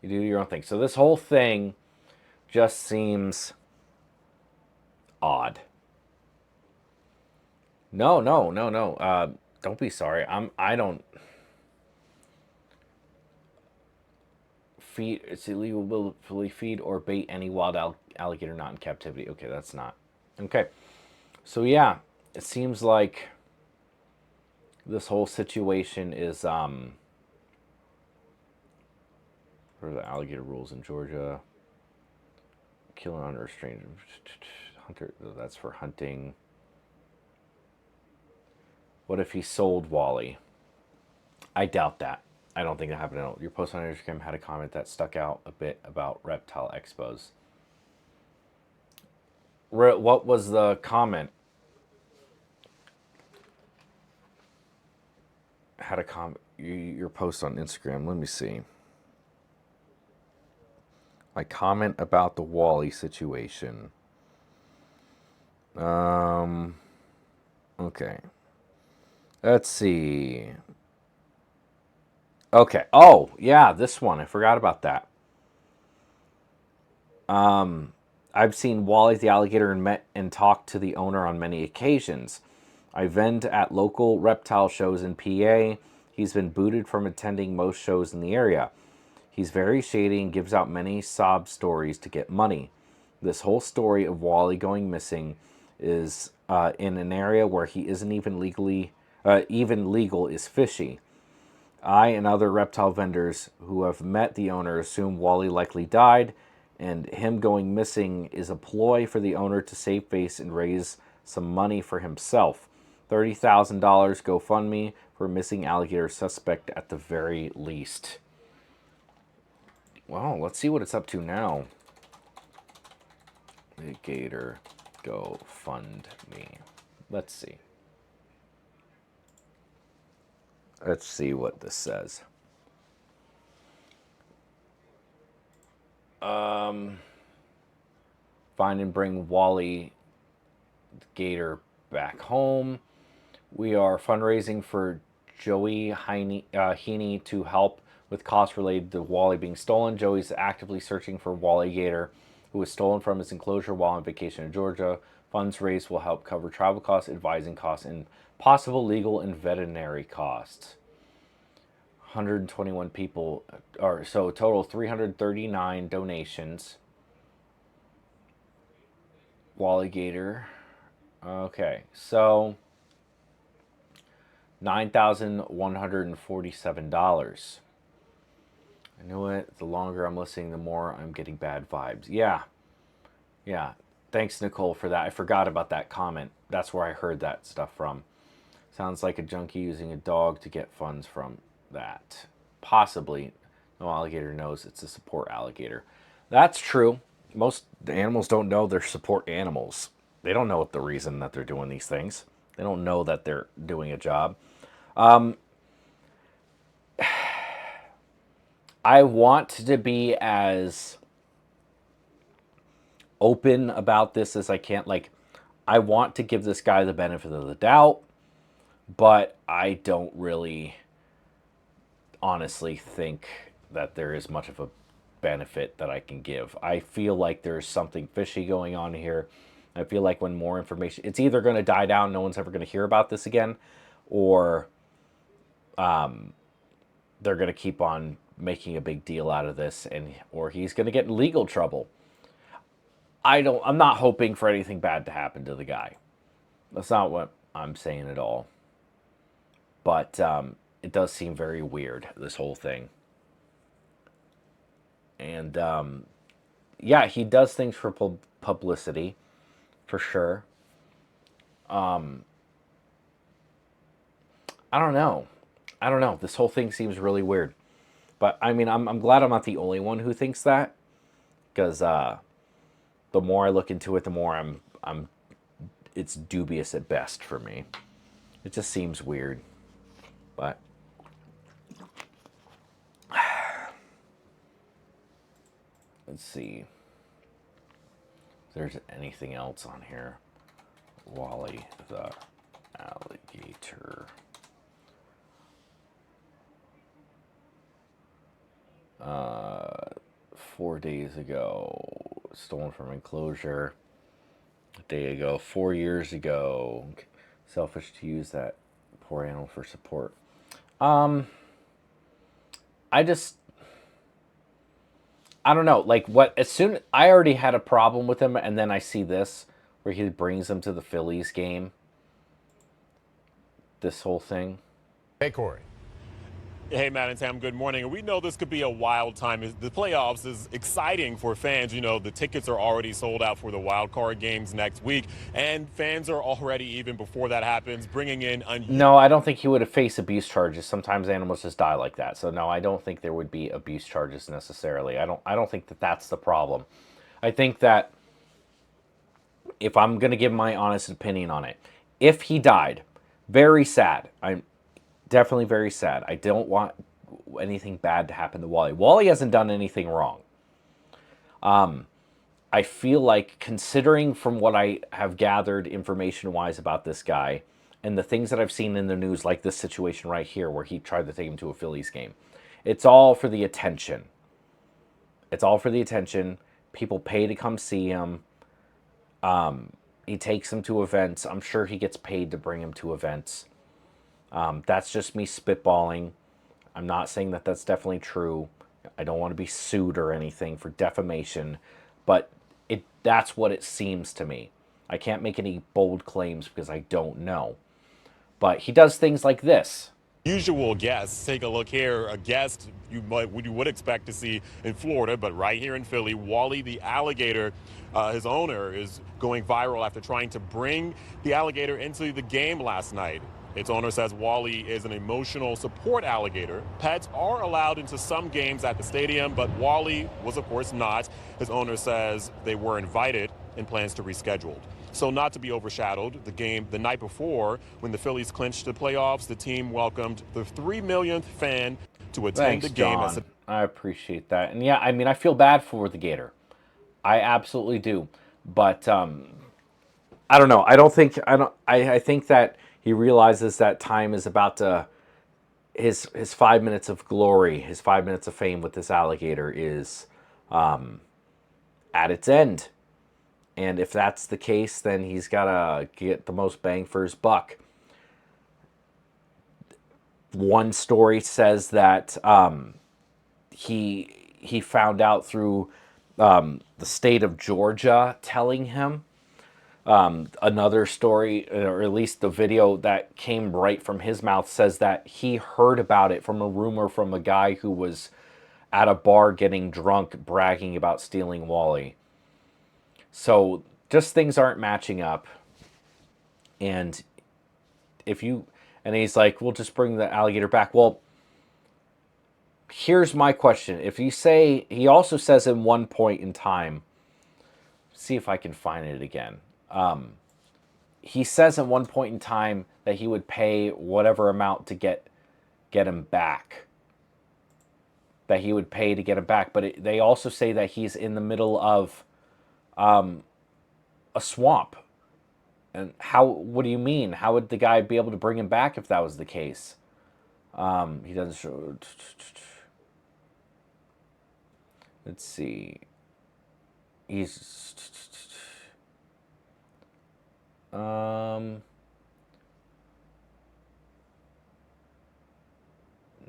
you do your own thing. So this whole thing just seems odd. No. Don't be sorry. I don't feed. It's illegal to willfully feed or bait any wild alligator not in captivity. Okay, that's not. Okay. So yeah, it seems like this whole situation is what are the alligator rules in Georgia? Killing under restraint hunter. That's for hunting. What if he sold Wally? I doubt that. I don't think that happened at all. Your post on Instagram had a comment that stuck out a bit about reptile expos. What was the comment? Had a comment. Your post on Instagram. Let me see. My comment about the Wally situation. Okay. Let's see. Okay. Oh, yeah, this one. I forgot about that. I've seen Wally the alligator and met and talked to the owner on many occasions. I vend at local reptile shows in PA. He's been booted from attending most shows in the area. He's very shady and gives out many sob stories to get money. This whole story of Wally going missing is in an area where he isn't even legal is fishy. I and other reptile vendors who have met the owner assume Wally likely died, and him going missing is a ploy for the owner to save face and raise some money for himself. $30,000 GoFundMe for missing alligator suspect at the very least. Well, let's see what it's up to now. Alligator GoFundMe. Let's see. Let's see what this says. Find and bring Wally the Gator back home. We are fundraising for Joey Heaney to help with costs related to Wally being stolen. Joey's actively searching for Wally Gator, who was stolen from his enclosure while on vacation in Georgia. Funds raised will help cover travel costs, advising costs, and possible legal and veterinary costs. 121 people, or so total 339 donations. Wally Gator. Okay, so $9,147. I know it. The longer I'm listening, the more I'm getting bad vibes. Yeah. Thanks, Nicole, for that. I forgot about that comment. That's where I heard that stuff from. Sounds like a junkie using a dog to get funds from that. Possibly. No alligator knows it's a support alligator. That's true. Most animals don't know they're support animals. They don't know the reason that they're doing these things. They don't know that they're doing a job. I want to be as open about this as I can. Like, I want to give this guy the benefit of the doubt, but I don't really honestly think that there is much of a benefit that I can give. I feel like there's something fishy going on here. I feel like when more information, it's either going to die down, no one's ever going to hear about this again, or they're going to keep on making a big deal out of this, and or he's going to get in legal trouble. I'm not hoping for anything bad to happen to the guy. That's not what I'm saying at all. But it does seem very weird, this whole thing. And yeah, he does things for publicity, for sure. I don't know. I don't know. This whole thing seems really weird. But I mean, I'm glad I'm not the only one who thinks that, because the more I look into it, the more it's dubious at best for me. It just seems weird. But let's see if there's anything else on here. Wally the Alligator. 4 days ago, stolen from enclosure. A day ago, 4 years ago, selfish to use that poor animal for support. I don't know. Like, what? As soon I already had a problem with him, and then I see this where he brings him to the Phillies game. This whole thing. Hey, Corey. Hey, Matt and Tam, good morning. And we know this could be a wild time. The playoffs is exciting for fans. You know, the tickets are already sold out for the wild card games next week. And fans are already, even before that happens, bringing in No, I don't think he would have faced abuse charges. Sometimes animals just die like that. So no, I don't think there would be abuse charges necessarily. I don't think that that's the problem. I think that if I'm going to give my honest opinion on it, if he died, very sad. I'm definitely very sad. I don't want anything bad to happen to Wally. Wally hasn't done anything wrong. I feel like, considering from what I have gathered information-wise about this guy and the things that I've seen in the news, like this situation right here where he tried to take him to a Phillies game, it's all for the attention. It's all for the attention. People pay to come see him. He takes them to events. I'm sure he gets paid to bring him to events. That's just me spitballing. I'm not saying that that's definitely true. I don't want to be sued or anything for defamation, but that's what it seems to me. I can't make any bold claims because I don't know. But he does things like this. usual guests. Take a look here. A guest you would expect to see in Florida, but right here in Philly, Wally the Alligator, his owner, is going viral after trying to bring the alligator into the game last night. Its owner says Wally is an emotional support alligator. Pets are allowed into some games at the stadium, but Wally was, of course, not. His owner says they were invited and plans to reschedule. So, not to be overshadowed, the game the night before, when the Phillies clinched the playoffs, the team welcomed the 3 millionth fan to attend Thanks, the game. John. I appreciate that. And yeah, I mean, I feel bad for the Gator. I absolutely do. But I don't know. I think that he realizes that time is about to his 5 minutes of glory, his 5 minutes of fame with this alligator is at its end. And if that's the case, then he's got to get the most bang for his buck. One story says that he found out through the state of Georgia telling him. Another story, or at least the video that came right from his mouth, says that he heard about it from a rumor from a guy who was at a bar getting drunk, bragging about stealing Wally. So just things aren't matching up. And he's like, we'll just bring the alligator back. Well, here's my question. If you say, he also says in one point in time, see if I can find it again. He says at one point in time that he would pay whatever amount to get him back. That he would pay to get him back. But they also say that he's in the middle of a swamp. And what do you mean? How would the guy be able to bring him back if that was the case? He doesn't show. Let's see. He's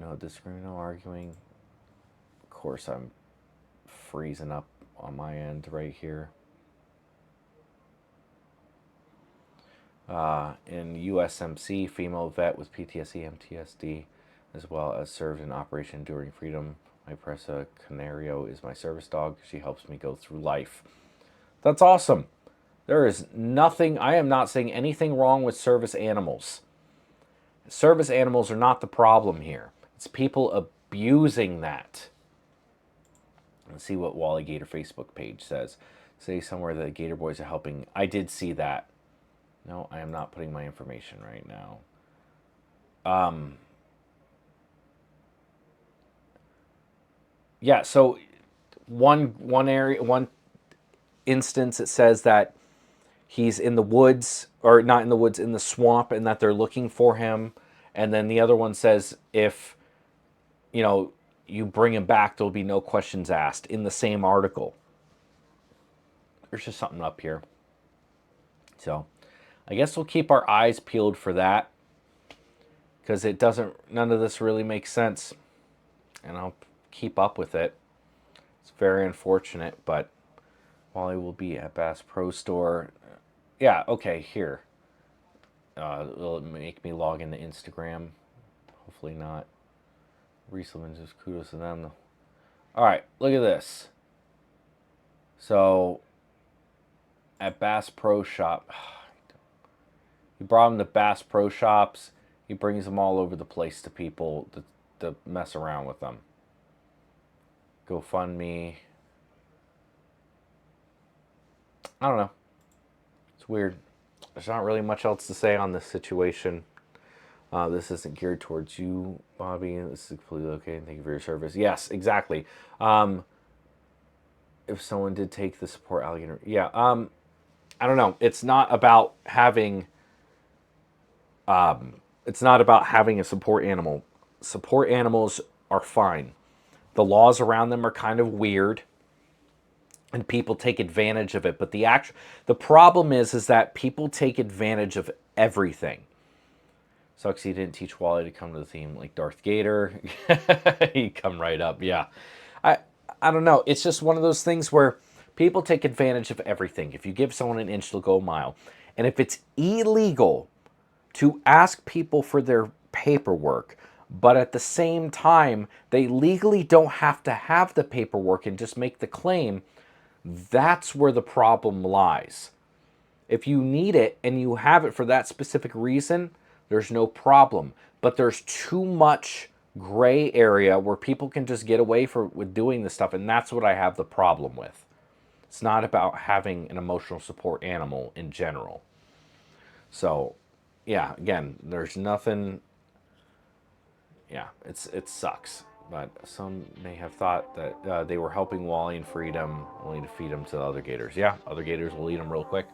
No disagreement, no arguing. Of course, I'm freezing up on my end right here. In USMC, female vet with PTSD, MTSD, as well as served in Operation Enduring Freedom. My Presa Canario is my service dog. She helps me go through life. That's awesome. There is nothing, I am not saying anything wrong with service animals. Service animals are not the problem here. It's people abusing that. Let's see what Wally Gator Facebook page says. Say somewhere that the Gator Boys are helping. I did see that. No, I am not putting my information right now. Yeah, so one instance it says that he's in the woods, or not in the woods, in the swamp, and that they're looking for him. And then the other one says if, you bring him back, there'll be no questions asked, in the same article. There's just something up here. So I guess we'll keep our eyes peeled for that, because none of this really makes sense. And I'll keep up with it. It's very unfortunate, but Wally will be at Bass Pro Store. Yeah, okay, here. Will it make me log into Instagram? Hopefully not. Rieselman, just kudos to them. All right, look at this. So, at Bass Pro Shop, he brought them to Bass Pro Shops. He brings them all over the place to people to mess around with them. GoFundMe. I don't know. It's weird. There's not really much else to say on this situation. This isn't geared towards you, Bobby. This is completely okay. Thank you for your service. Yes, exactly. If someone did take the support alligator, yeah. I don't know. It's not about having. It's not about having a support animal. Support animals are fine. The laws around them are kind of weird, and people take advantage of it. But the problem is that people take advantage of everything. Sucks he didn't teach Wally to come to the theme like Darth Gator. He'd come right up. Yeah. I don't know. It's just one of those things where people take advantage of everything. If you give someone an inch, they'll go a mile. And if it's illegal to ask people for their paperwork, but at the same time, they legally don't have to have the paperwork and just make the claim, that's where the problem lies. If you need it and you have it for that specific reason, there's no problem. But there's too much gray area where people can just get away with doing this stuff, and that's what I have the problem with. It's not about having an emotional support animal in general. So, yeah, again, there's nothing. Yeah, it sucks. But some may have thought that they were helping Wally in freedom, only to feed him to the other gators. Yeah, other gators will eat him real quick.